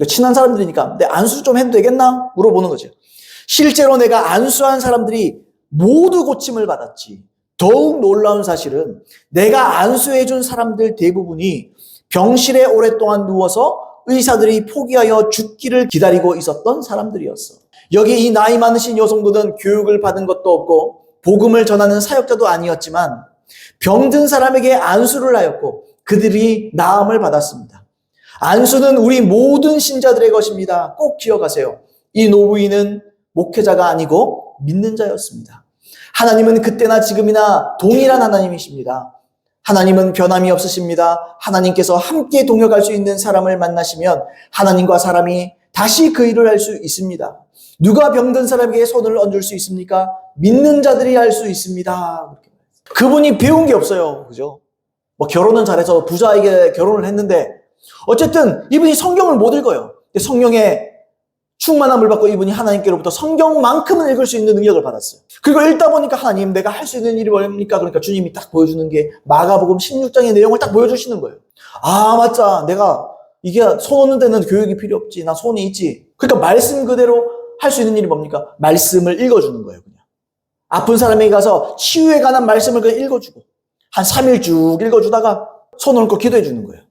친한 사람들이니까 내 안수 좀 해도 되겠나? 물어보는 거죠. 실제로 내가 안수한 사람들이 모두 고침을 받았지. 더욱 놀라운 사실은 내가 안수해준 사람들 대부분이 병실에 오랫동안 누워서 의사들이 포기하여 죽기를 기다리고 있었던 사람들이었어. 여기 이 나이 많으신 여성들은 교육을 받은 것도 없고 복음을 전하는 사역자도 아니었지만 병든 사람에게 안수를 하였고 그들이 나음을 받았습니다. 안수는 우리 모든 신자들의 것입니다. 꼭 기억하세요. 이 노부인은 목회자가 아니고 믿는 자였습니다. 하나님은 그때나 지금이나 동일한 하나님이십니다. 하나님은 변함이 없으십니다. 하나님께서 함께 동역할 수 있는 사람을 만나시면 하나님과 사람이 다시 그 일을 할 수 있습니다. 누가 병든 사람에게 손을 얹을 수 있습니까? 믿는 자들이 할 수 있습니다. 그분이 배운 게 없어요. 그죠? 결혼은 잘해서 부자에게 결혼을 했는데 어쨌든 이분이 성경을 못 읽어요. 성령의 충만함을 받고 이분이 하나님께로부터 성경만큼은 읽을 수 있는 능력을 받았어요. 그리고 읽다 보니까 하나님 내가 할 수 있는 일이 뭡니까? 그러니까 주님이 딱 보여주는 게 마가복음 16장의 내용을 딱 보여주시는 거예요. 아 맞자 내가 이게 손 얹는 데는 교육이 필요 없지. 나 손이 있지. 그러니까 말씀 그대로 할 수 있는 일이 뭡니까? 말씀을 읽어주는 거예요. 그냥 아픈 사람에게 가서 치유에 관한 말씀을 그냥 읽어주고 한 3일 쭉 읽어주다가 손 얹고 기도해 주는 거예요.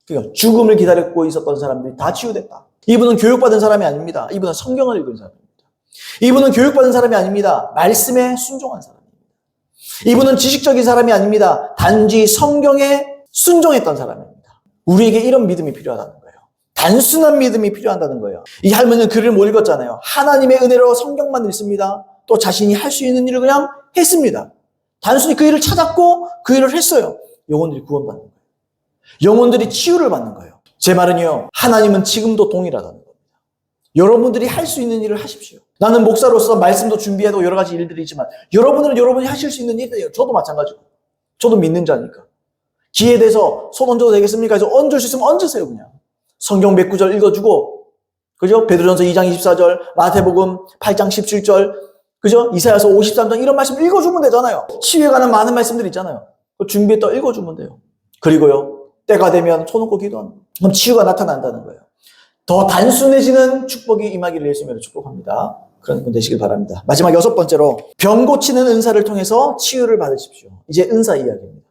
그러니까 죽음을 기다리고 있었던 사람들이 다 치유됐다. 이분은 교육받은 사람이 아닙니다. 이분은 성경을 읽은 사람입니다. 이분은 교육받은 사람이 아닙니다. 말씀에 순종한 사람입니다. 이분은 지식적인 사람이 아닙니다. 단지 성경에 순종했던 사람입니다. 우리에게 이런 믿음이 필요하다는 거예요. 단순한 믿음이 필요하다는 거예요. 이 할머니는 글을 못 읽었잖아요. 하나님의 은혜로 성경만 읽습니다. 또 자신이 할 수 있는 일을 그냥 했습니다. 단순히 그 일을 찾았고 그 일을 했어요. 영혼들이 구원받는 거예요. 영혼들이 치유를 받는 거예요. 제 말은요, 하나님은 지금도 동일하다는 겁니다. 여러분들이 할 수 있는 일을 하십시오. 나는 목사로서 말씀도 준비해도 여러 가지 일들이 있지만 여러분은 여러분이 하실 수 있는 일이에요. 저도 마찬가지고. 저도 믿는 자니까. 기회에 대해서 손 얹어도 되겠습니까? 그래서 얹을 수 있으면 얹으세요, 그냥. 성경 몇 구절 읽어주고, 그죠? 베드로전서 2장 24절, 마태복음 8장 17절, 그죠? 이사야서 53장 이런 말씀 읽어주면 되잖아요. 치유에 관한 많은 말씀들 있잖아요. 준비했다 읽어주면 돼요. 그리고요, 때가 되면 손 얹고 기도하는 거예요. 그럼 치유가 나타난다는 거예요. 더 단순해지는 축복이 임하기를 예수님으로 축복합니다. 그런 분 되시길 바랍니다. 마지막 6번째로 병 고치는 은사를 통해서 치유를 받으십시오. 이제 은사 이야기입니다.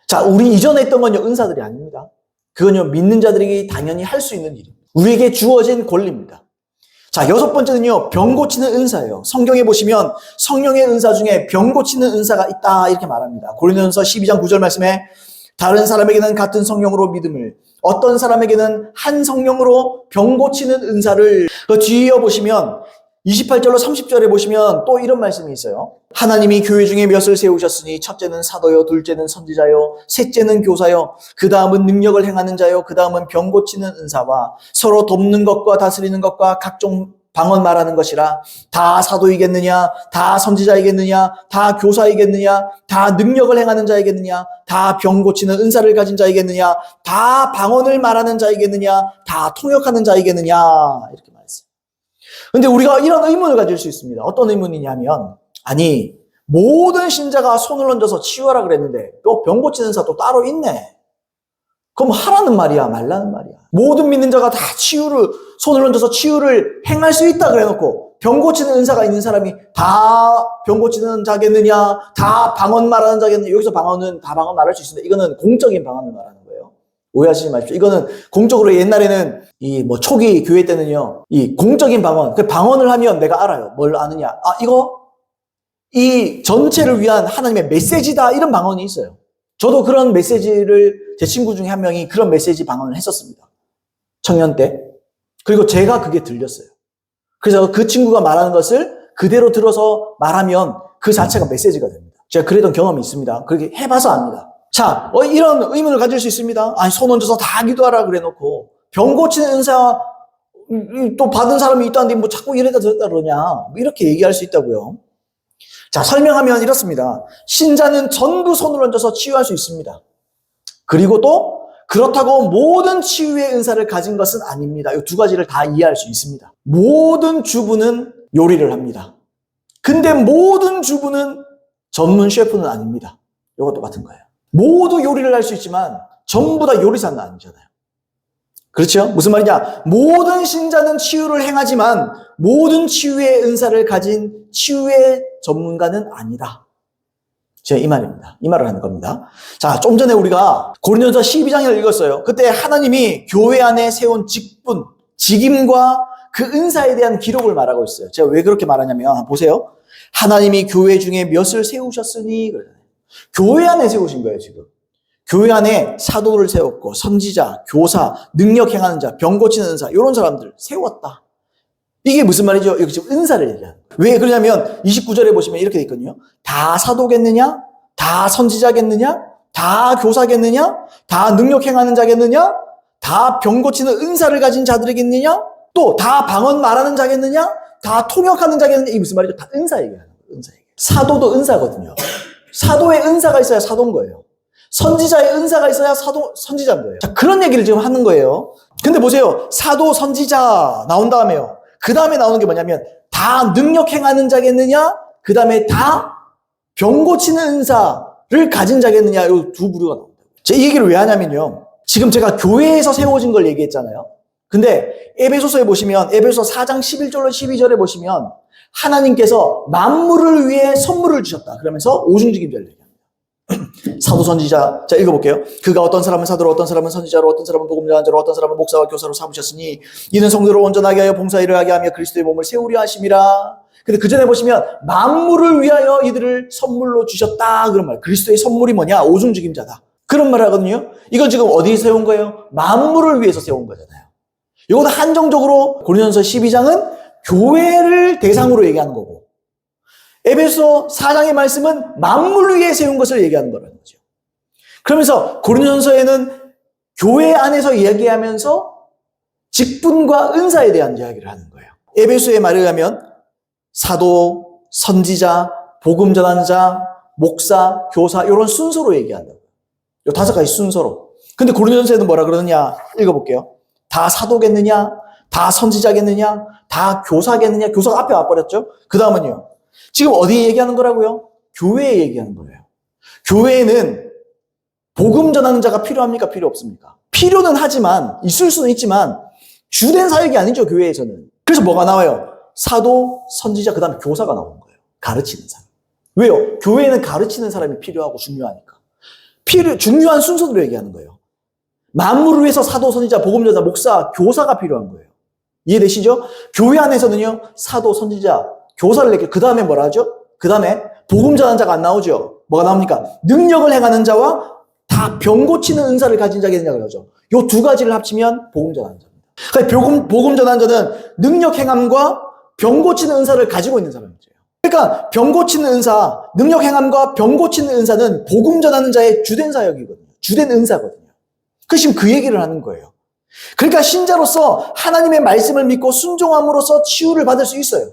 자, 우리 이전에 했던 건요, 은사들이 아닙니다. 그건요, 믿는 자들이 당연히 할 수 있는 일입니다. 우리에게 주어진 권리입니다. 자, 6번째는요, 병 고치는 은사예요. 성경에 보시면 성령의 은사 중에 병 고치는 은사가 있다 이렇게 말합니다. 고린도전서 12장 9절 말씀에 다른 사람에게는 같은 성령으로 믿음을, 어떤 사람에게는 한 성령으로 병 고치는 은사를, 그 뒤에 보시면 28절로 30절에 보시면 또 이런 말씀이 있어요. 하나님이 교회 중에 몇을 세우셨으니 첫째는 사도요, 둘째는 선지자요, 셋째는 교사요, 그 다음은 능력을 행하는 자요, 그 다음은 병 고치는 은사와 서로 돕는 것과 다스리는 것과 각종 방언 말하는 것이라. 다 사도이겠느냐, 다 선지자이겠느냐, 다 교사이겠느냐, 다 능력을 행하는 자이겠느냐, 다 병 고치는 은사를 가진 자이겠느냐, 다 방언을 말하는 자이겠느냐, 다 통역하는 자이겠느냐, 이렇게 말했어요. 근데 우리가 이런 의문을 가질 수 있습니다. 어떤 의문이냐면, 아니, 모든 신자가 손을 얹어서 치유하라 그랬는데 또 병 고치는 사 또 따로 있네. 그럼 하라는 말이야, 말라는 말이야. 모든 믿는 자가 다 손을 얹어서 치유를 행할 수 있다 그래놓고 병 고치는 은사가 있는 사람이 다 병 고치는 자겠느냐, 다 방언 말하는 자겠느냐. 여기서 방언은 다 방언 말할 수 있습니다. 이거는 공적인 방언을 말하는 거예요. 오해하시지 마십시오. 이거는 공적으로, 옛날에는 초기 교회 때는요, 이 공적인 방언, 그 방언을 하면 내가 알아요. 뭘 아느냐. 이 전체를 위한 하나님의 메시지다, 이런 방언이 있어요. 저도 그런 메시지를, 제 친구 중에 한 명이 그런 메시지 방언을 했었습니다. 청년 때. 그리고 제가 그게 들렸어요. 그래서 그 친구가 말하는 것을 그대로 들어서 말하면 그 자체가 메시지가 됩니다. 제가 그랬던 경험이 있습니다. 그렇게 해봐서 압니다. 자, 이런 의문을 가질 수 있습니다. 아니, 손 얹어서 다 기도하라 그래 놓고 병 고치는 은사 또 받은 사람이 있다는데 뭐 자꾸 이랬다 저랬다 그러냐, 이렇게 얘기할 수 있다고요. 자, 설명하면 이렇습니다. 신자는 전부 손을 얹어서 치유할 수 있습니다. 그리고 또 그렇다고 모든 치유의 은사를 가진 것은 아닙니다. 이 두 가지를 다 이해할 수 있습니다. 모든 주부는 요리를 합니다. 근데 모든 주부는 전문 셰프는 아닙니다. 이것도 같은 거예요. 모두 요리를 할 수 있지만 전부 다 요리사는 아니잖아요. 그렇죠? 무슨 말이냐? 모든 신자는 치유를 행하지만 모든 치유의 은사를 가진 치유의 전문가는 아니다. 제가 이 말입니다. 이 말을 하는 겁니다. 자, 좀 전에 우리가 고린도전서 12장을 읽었어요. 그때 하나님이 교회 안에 세운 직분, 직임과 그 은사에 대한 기록을 말하고 있어요. 제가 왜 그렇게 말하냐면, 보세요. 하나님이 교회 중에 몇을 세우셨으니, 교회 안에 세우신 거예요, 지금. 교회 안에 사도를 세웠고, 선지자, 교사, 능력 행하는 자, 병 고치는 은사, 이런 사람들 세웠다. 이게 무슨 말이죠? 여기 지금 은사를 얘기하는 거예요. 왜 그러냐면 29절에 보시면 이렇게 돼 있거든요. 다 사도겠느냐? 다 선지자겠느냐? 다 교사겠느냐? 다 능력 행하는 자겠느냐? 다 병 고치는 은사를 가진 자들이겠느냐? 또 다 방언 말하는 자겠느냐? 다 통역하는 자겠느냐? 이게 무슨 말이죠? 다 은사 얘기하는 거예요. 은사 얘기. 사도도 은사거든요. 사도의 은사가 있어야 사도인 거예요. 선지자의 은사가 있어야 선지자인 거예요. 자, 그런 얘기를 지금 하는 거예요. 근데 보세요. 사도, 선지자 나온 다음에요. 그 다음에 나오는 게 뭐냐면 다 능력 행하는 자겠느냐? 그 다음에 다 병 고치는 은사를 가진 자겠느냐? 이 두 부류가 나온다. 제가 이 얘기를 왜 하냐면요. 지금 제가 교회에서 세워진 걸 얘기했잖아요. 근데 에베소서에 보시면 에베소서 4장 11절로 12절에 보시면 하나님께서 만물을 위해 선물을 주셨다. 그러면서 오중직임자를 얘기합니다. 사도 선지자, 자 읽어볼게요. 그가 어떤 사람은 사도로, 어떤 사람은 선지자로, 어떤 사람은 복음 전환자로, 어떤 사람은 목사와 교사로 삼으셨으니 이는 성도를 온전하게 하여 봉사일을 하게 하며 그리스도의 몸을 세우려 하심이라. 근데 그 전에 보시면 만물을 위하여 이들을 선물로 주셨다 그런 말. 그리스도의 선물이 뭐냐? 오중직임자다. 그런 말 하거든요. 이건 지금 어디에 세운 거예요? 만물을 위해서 세운 거잖아요. 이것도 한정적으로 고린도전서 12장은 교회를 대상으로 얘기하는 거고, 에베소 4장의 말씀은 만물을 위해 세운 것을 얘기하는 거라는 거죠. 그러면서 고린도전서에는 교회 안에서 이야기하면서 직분과 은사에 대한 이야기를 하는 거예요. 에베소의 말에 의하면 사도, 선지자, 복음 전환자, 목사, 교사 이런 순서로 얘기한다고요. 이 5가지 순서로. 근데 고린도전서에는 뭐라 그러느냐? 읽어볼게요. 다 사도겠느냐? 다 선지자겠느냐? 다 교사겠느냐? 교사가 앞에 와버렸죠? 그 다음은요. 지금 어디 얘기하는 거라고요? 교회에 얘기하는 거예요. 교회에는 복음 전하는 자가 필요합니까? 필요 없습니까? 필요는 하지만, 있을 수는 있지만 주된 사역이 아니죠, 교회에서는. 그래서 뭐가 나와요? 사도, 선지자, 그 다음에 교사가 나오는 거예요. 가르치는 사람. 왜요? 교회는 가르치는 사람이 필요하고 중요하니까. 중요한 순서대로 얘기하는 거예요. 만물을 위해서 사도, 선지자, 복음전자, 목사, 교사가 필요한 거예요. 이해되시죠? 교회 안에서는요, 사도, 선지자, 교사를 내게, 그 다음에 뭐라 하죠? 그 다음에 복음 전하는 자가 안 나오죠? 뭐가 나옵니까? 능력을 행하는 자와 다 병 고치는 은사를 가진 자에게 된다고 그러죠. 요 두 가지를 합치면 복음 전하는 자입니다. 그러니까 복음 전하는 자는 능력 행함과 병 고치는 은사를 가지고 있는 사람이죠. 그러니까 병 고치는 은사, 능력 행함과 병 고치는 은사는 복음 전하는 자의 주된 사역이거든요. 주된 은사거든요. 지금 그 얘기를 하는 거예요. 그러니까 신자로서 하나님의 말씀을 믿고 순종함으로써 치유를 받을 수 있어요.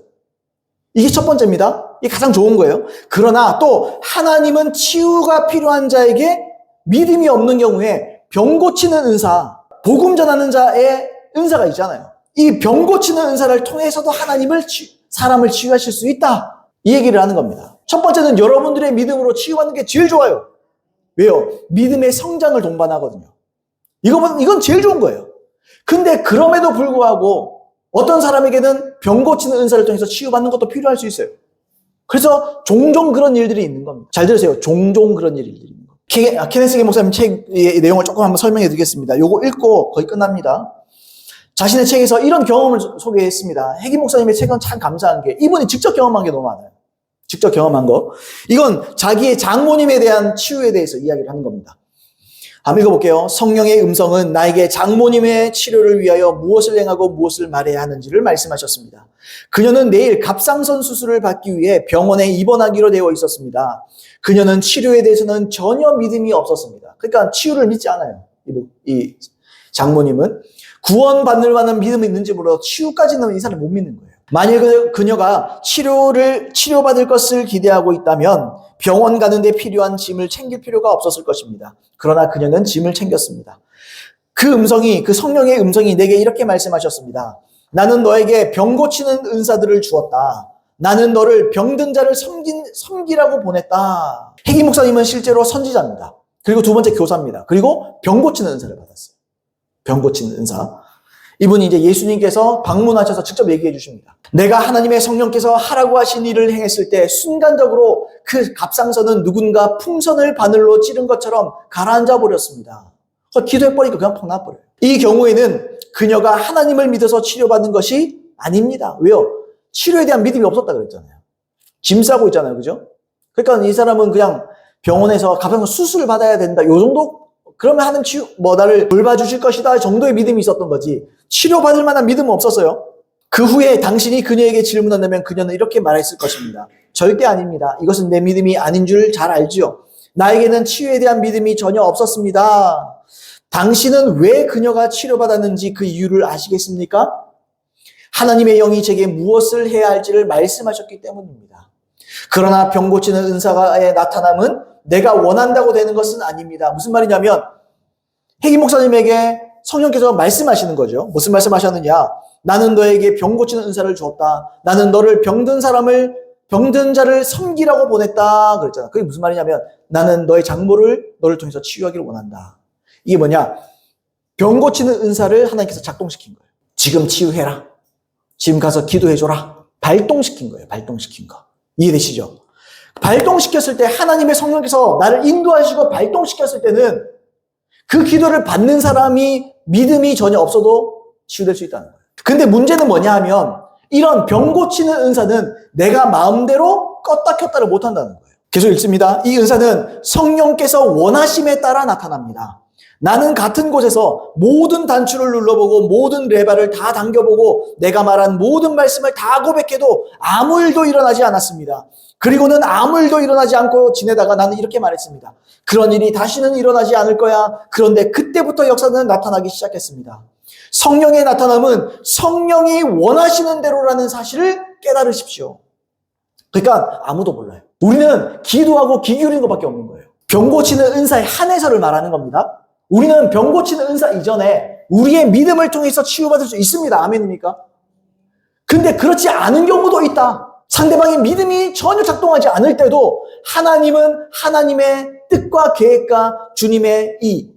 이게 첫 번째입니다. 이게 가장 좋은 거예요. 그러나 또 하나님은 치유가 필요한 자에게 믿음이 없는 경우에 병 고치는 은사, 복음 전하는 자의 은사가 있잖아요. 이 병 고치는 은사를 통해서도 사람을 치유하실 수 있다. 이 얘기를 하는 겁니다. 첫 번째는 여러분들의 믿음으로 치유하는 게 제일 좋아요. 왜요? 믿음의 성장을 동반하거든요. 이건 제일 좋은 거예요. 근데 그럼에도 불구하고 어떤 사람에게는 병 고치는 은사를 통해서 치유받는 것도 필요할 수 있어요. 그래서 종종 그런 일들이 있는 겁니다. 잘 들으세요. 종종 그런 일이 있는 겁니다. 케네스 게 목사님 책의 내용을 조금 한번 설명해 드리겠습니다. 요거 읽고 거의 끝납니다. 자신의 책에서 이런 경험을 소개했습니다. 해기 목사님의 책은 참 감사한 게 이분이 직접 경험한 게 너무 많아요. 직접 경험한 거. 이건 자기의 장모님에 대한 치유에 대해서 이야기를 하는 겁니다. 한번 읽어볼게요. 성령의 음성은 나에게 장모님의 치료를 위하여 무엇을 행하고 무엇을 말해야 하는지를 말씀하셨습니다. 그녀는 내일 갑상선 수술을 받기 위해 병원에 입원하기로 되어 있었습니다. 그녀는 치료에 대해서는 전혀 믿음이 없었습니다. 그러니까 치유를 믿지 않아요. 이 장모님은. 구원받을 만한 믿음이 있는지 몰라도 치유까지는 이 사람을 못 믿는 거예요. 만일 그녀가 치료받을 것을 기대하고 있다면 병원 가는데 필요한 짐을 챙길 필요가 없었을 것입니다. 그러나 그녀는 짐을 챙겼습니다. 그 성령의 음성이 내게 이렇게 말씀하셨습니다. 나는 너에게 병 고치는 은사들을 주었다. 나는 너를 병든 자를 섬기라고 보냈다. 해기 목사님은 실제로 선지자입니다. 그리고 두 번째 교사입니다. 그리고 병 고치는 은사를 받았어요. 병 고치는 은사. 이분이 이제 예수님께서 방문하셔서 직접 얘기해 주십니다. 내가 하나님의 성령께서 하라고 하신 일을 행했을 때 순간적으로 그 갑상선은 누군가 풍선을 바늘로 찌른 것처럼 가라앉아 버렸습니다. 기도해버리니까 그냥 펑 나버려요. 이 경우에는 그녀가 하나님을 믿어서 치료받는 것이 아닙니다. 왜요? 치료에 대한 믿음이 없었다 그랬잖아요. 짐 싸고 있잖아요. 그죠? 그러니까 이 사람은 그냥 병원에서 갑상선 수술을 받아야 된다. 요 정도? 그러면 하나님 나를 돌봐주실 것이다 정도의 믿음이 있었던 거지. 치료받을 만한 믿음은 없었어요. 그 후에 당신이 그녀에게 질문한다면 그녀는 이렇게 말했을 것입니다. 절대 아닙니다. 이것은 내 믿음이 아닌 줄 잘 알지요. 나에게는 치유에 대한 믿음이 전혀 없었습니다. 당신은 왜 그녀가 치료받았는지 그 이유를 아시겠습니까? 하나님의 영이 제게 무엇을 해야 할지를 말씀하셨기 때문입니다. 그러나 병 고치는 은사의 나타남은 내가 원한다고 되는 것은 아닙니다. 무슨 말이냐면 해기 목사님에게 성령께서 말씀하시는 거죠. 무슨 말씀하셨느냐? 나는 너에게 병 고치는 은사를 주었다. 나는 너를 병든 자를 섬기라고 보냈다. 그랬잖아. 그게 무슨 말이냐면 나는 너의 장모를 너를 통해서 치유하기를 원한다. 이게 뭐냐? 병 고치는 은사를 하나님께서 작동시킨 거예요. 지금 치유해라. 지금 가서 기도해줘라. 발동시킨 거예요. 발동시킨 거. 이해되시죠? 발동시켰을 때 하나님의 성령께서 나를 인도하시고 발동시켰을 때는 그 기도를 받는 사람이 믿음이 전혀 없어도 치유될 수 있다는 거예요. 근데 문제는 뭐냐 하면 이런 병 고치는 은사는 내가 마음대로 껐다 켰다를 못한다는 거예요. 계속 읽습니다. 이 은사는 성령께서 원하심에 따라 나타납니다. 나는 같은 곳에서 모든 단추를 눌러보고 모든 레바를 다 당겨보고 내가 말한 모든 말씀을 다 고백해도 아무 일도 일어나지 않았습니다. 그리고는 아무 일도 일어나지 않고 지내다가 나는 이렇게 말했습니다. 그런 일이 다시는 일어나지 않을 거야. 그런데 그때부터 역사는 나타나기 시작했습니다. 성령의 나타남은 성령이 원하시는 대로라는 사실을 깨달으십시오. 그러니까 아무도 몰라요. 우리는 기도하고 귀 기울이는 것밖에 없는 거예요. 병 고치는 은사의 한해서를 말하는 겁니다. 우리는 병 고치는 은사 이전에 우리의 믿음을 통해서 치유받을 수 있습니다. 아멘입니까? 근데 그렇지 않은 경우도 있다. 상대방의 믿음이 전혀 작동하지 않을 때도 하나님은 하나님의 뜻과 계획과 주님의 이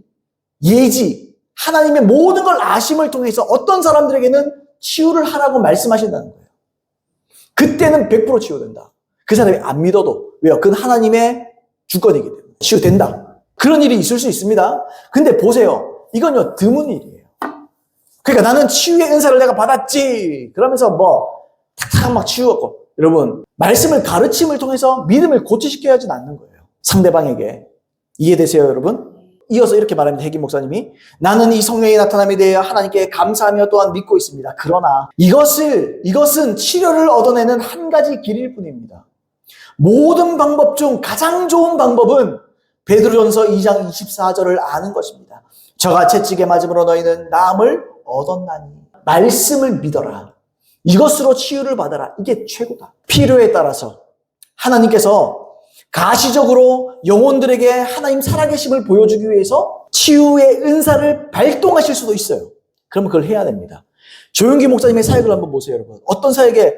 예지, 하나님의 모든 걸 아심을 통해서 어떤 사람들에게는 치유를 하라고 말씀하신다는 거예요. 그때는 100% 치유된다. 그 사람이 안 믿어도. 왜요? 그건 하나님의 주권이기 때문에 치유된다. 그런 일이 있을 수 있습니다. 근데 보세요. 이건요, 드문 일이에요. 그러니까 나는 치유의 은사를 내가 받았지. 그러면서 탁탁 막 치유하고. 여러분, 말씀을 가르침을 통해서 믿음을 고치시켜야 하진 않는 거예요. 상대방에게. 이해되세요, 여러분? 이어서 이렇게 말합니다. 해김 목사님이. 나는 이 성령의 나타남에 대하여 하나님께 감사하며 또한 믿고 있습니다. 그러나 이것은 치료를 얻어내는 한 가지 길일 뿐입니다. 모든 방법 중 가장 좋은 방법은 베드로전서 2장 24절을 아는 것입니다. 저가 채찍에 맞음으로 너희는 나음을 얻었나니. 말씀을 믿어라. 이것으로 치유를 받아라. 이게 최고다. 필요에 따라서 하나님께서 가시적으로 영혼들에게 하나님 살아계심을 보여주기 위해서 치유의 은사를 발동하실 수도 있어요. 그러면 그걸 해야 됩니다. 조용기 목사님의 사역을 한번 보세요, 여러분. 어떤 사역에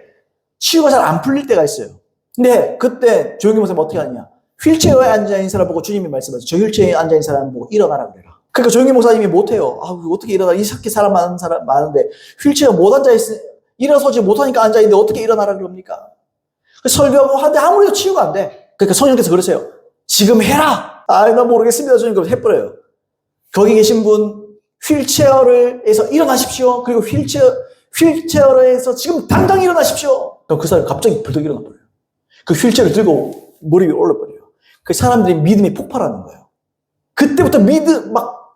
치유가 잘 안 풀릴 때가 있어요. 근데 그때 조용기 목사님 어떻게 하느냐? 휠체어에 앉아있는 사람 보고 주님이 말씀하세요. 저 휠체어에 앉아있는 사람 보고 일어나라 그래라. 그러니까 조용기 목사님이 못해요. 어떻게 일어나? 이렇게 사람 많은데 휠체어 못 일어서지 못하니까 앉아있는데 어떻게 일어나라 그럽니까? 설교하고 하는데 아무래도 치유가 안 돼. 그러니까 성령께서 그러세요. 지금 해라! 나 모르겠습니다. 주님, 그럼 해버려요. 거기 계신 분, 휠체어에서 일어나십시오. 그리고 휠체어에서 지금 당장 일어나십시오. 그럼 그 사람이 갑자기 벌떡 일어나 버려요. 그 휠체어를 들고 머리 위에 올라버려요. 그 사람들이 믿음이 폭발하는 거예요. 그때부터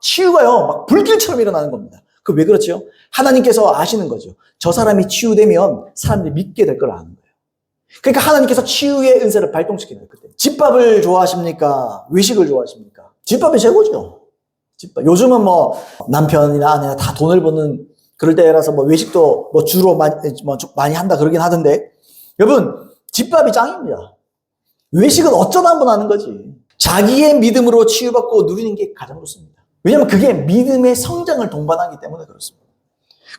치유가요, 막 불길처럼 일어나는 겁니다. 그 왜 그렇죠? 하나님께서 아시는 거죠. 저 사람이 치유되면 사람들이 믿게 될 걸 아는 거예요. 그러니까 하나님께서 치유의 은사를 발동시키는 거예요. 그때. 집밥을 좋아하십니까? 외식을 좋아하십니까? 집밥이 최고죠. 집밥. 요즘은 남편이나 아내나 다 돈을 버는 그럴 때라서 외식도 주로 많이 한다 그러긴 하던데, 여러분, 집밥이 짱입니다. 외식은 어쩌다 한번 하는 거지. 자기의 믿음으로 치유받고 누리는 게 가장 좋습니다. 왜냐하면 그게 믿음의 성장을 동반하기 때문에 그렇습니다.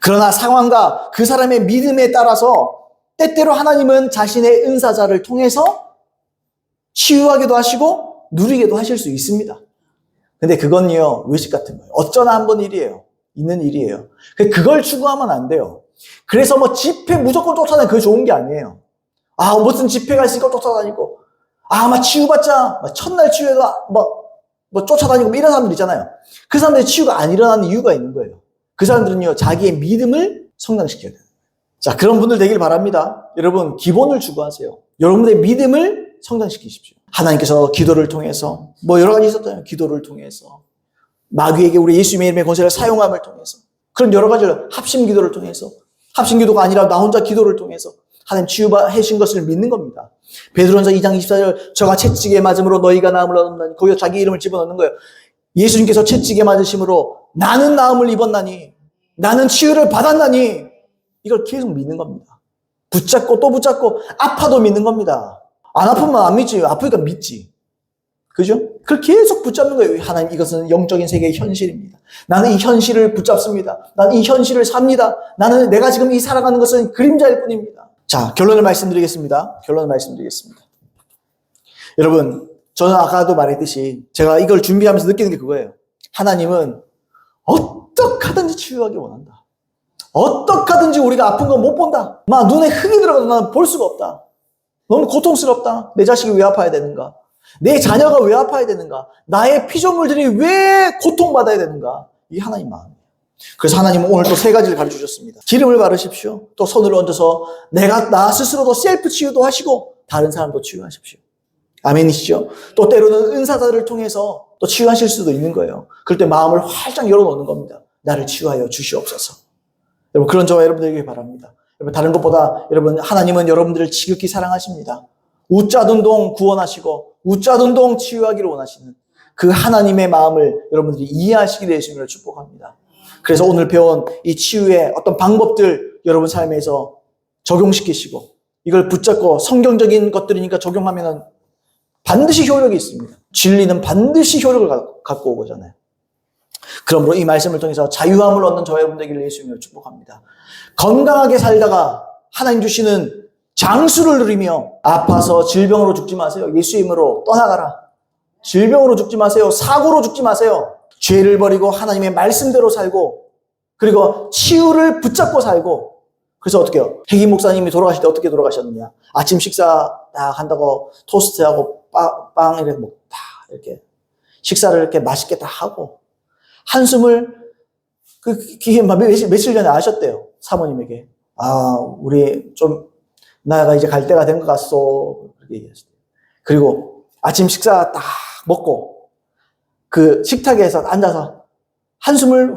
그러나 상황과 그 사람의 믿음에 따라서 때때로 하나님은 자신의 은사자를 통해서 치유하기도 하시고 누리게도 하실 수 있습니다. 근데 그건요, 외식 같은 거예요. 어쩌나 한 번 일이에요. 있는 일이에요. 그걸 추구하면 안 돼요. 그래서 집회 무조건 쫓아다니고 그게 좋은 게 아니에요. 무슨 집회가 있으니까 쫓아다니고, 치유받자, 첫날 치유해도 쫓아다니고 이런 사람들 있잖아요. 그 사람들이 치유가 안 일어나는 이유가 있는 거예요. 그 사람들은요, 자기의 믿음을 성장시켜야 돼요. 자, 그런 분들 되길 바랍니다. 여러분, 기본을 추구하세요. 여러분들의 믿음을 성장시키십시오. 하나님께서 기도를 통해서, 여러 가지 있었잖아요. 기도를 통해서, 마귀에게 우리 예수님의 이름의 권세를 사용함을 통해서, 그런 여러 가지를 합심 기도를 통해서, 합심 기도가 아니라 나 혼자 기도를 통해서 하나님 치유하신 것을 믿는 겁니다. 베드로전서 2장 24절, 저가 채찍에 맞음으로 너희가 나음을 얻었나니, 거기서 자기 이름을 집어넣는 거예요. 예수님께서 채찍에 맞으심으로 나는 나음을 입었나니, 나는 치유를 받았나니, 이걸 계속 믿는 겁니다. 붙잡고 또 붙잡고 아파도 믿는 겁니다. 안 아프면 안 믿지. 아프니까 믿지. 그죠? 그걸 계속 붙잡는 거예요. 하나님, 이것은 영적인 세계의 현실입니다. 나는 이 현실을 붙잡습니다. 나는 이 현실을 삽니다. 내가 지금 이 살아가는 것은 그림자일 뿐입니다. 자, 결론을 말씀드리겠습니다. 여러분, 저는 아까도 말했듯이 제가 이걸 준비하면서 느끼는 게 그거예요. 하나님은 어떻게 하든지 치유하기 원한다. 어떻게 하든지 우리가 아픈 건 못 본다. 눈에 흙이 들어가도 나는 볼 수가 없다. 너무 고통스럽다. 내 자식이 왜 아파야 되는가? 내 자녀가 왜 아파야 되는가? 나의 피조물들이 왜 고통받아야 되는가? 이게 하나님 마음이에요. 그래서 하나님은 오늘 또 3가지를 가르쳐 주셨습니다. 기름을 바르십시오. 또 손을 얹어서 나 스스로도 셀프 치유도 하시고 다른 사람도 치유하십시오. 아멘이시죠? 또 때로는 은사자를 통해서 또 치유하실 수도 있는 거예요. 그럴 때 마음을 활짝 열어놓는 겁니다. 나를 치유하여 주시옵소서. 여러분, 그런 저와 여러분들에게 바랍니다. 여러분, 다른 것보다 여러분, 하나님은 여러분들을 지극히 사랑하십니다. 웃자던 동 구원하시고 웃자던 동 치유하기를 원하시는 그 하나님의 마음을 여러분들이 이해하시게 되시기를 축복합니다. 그래서 오늘 배운 이 치유의 어떤 방법들 여러분 삶에서 적용시키시고 이걸 붙잡고 성경적인 것들이니까 적용하면 반드시 효력이 있습니다. 진리는 반드시 효력을 갖고 오거잖아요. 그러므로 이 말씀을 통해서 자유함을 얻는 저와 여러분들에게 예수님을 축복합니다. 건강하게 살다가 하나님 주시는 장수를 누리며 아파서 질병으로 죽지 마세요. 예수 이름으로 떠나가라. 질병으로 죽지 마세요. 사고로 죽지 마세요. 죄를 버리고 하나님의 말씀대로 살고 그리고 치유를 붙잡고 살고 그래서 어떻게 해요? 혜기 목사님이 돌아가실 때 어떻게 돌아가셨느냐? 아침 식사 딱 한다고 토스트하고 빵 이렇게 다 이렇게 식사를 이렇게 맛있게 다 하고 한숨을 며칠 전에 아셨대요. 사모님에게. 우리 좀 나가 이제 갈 때가 된 것 같소. 그렇게 얘기했어요. 그리고 아침 식사 딱 먹고 그 식탁에서 앉아서 한숨을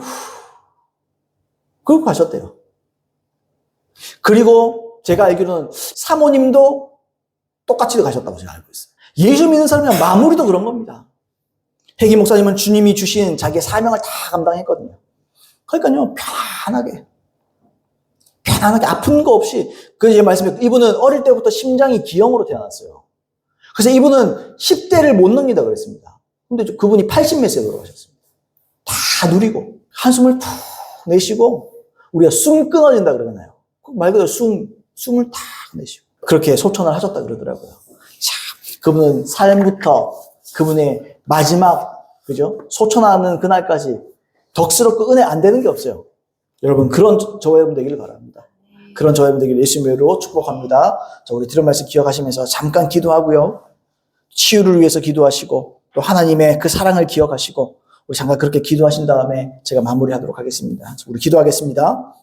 그러고 가셨대요. 그리고 제가 알기로는 사모님도 똑같이 가셨다고 제가 알고 있어요. 예수 믿는 사람이랑 마무리도 그런 겁니다. 혜기 목사님은 주님이 주신 자기의 사명을 다 감당했거든요. 그러니까요, 편안하게 아픈 거 없이, 제 말씀에 이분은 어릴 때부터 심장이 기형으로 태어났어요. 그래서 이분은 10대를 못 넘긴다 그랬습니다. 근데 그분이 80몇 세에 돌아가셨습니다. 다 누리고, 한숨을 푹 내쉬고, 우리가 숨 끊어진다 그러잖아요. 말 그대로 숨을 다 내쉬고. 그렇게 소천을 하셨다 그러더라고요. 참, 그분은 삶부터 그분의 마지막, 그죠? 소천하는 그날까지 덕스럽고 은혜 안 되는 게 없어요. 여러분, 그런 저와 여러분 되기를 바랍니다. 그런 저와 여러분 되기를 예수님으로 축복합니다. 자, 우리 들은 말씀 기억하시면서 잠깐 기도하고요. 치유를 위해서 기도하시고, 또 하나님의 그 사랑을 기억하시고, 우리 잠깐 그렇게 기도하신 다음에 제가 마무리하도록 하겠습니다. 우리 기도하겠습니다.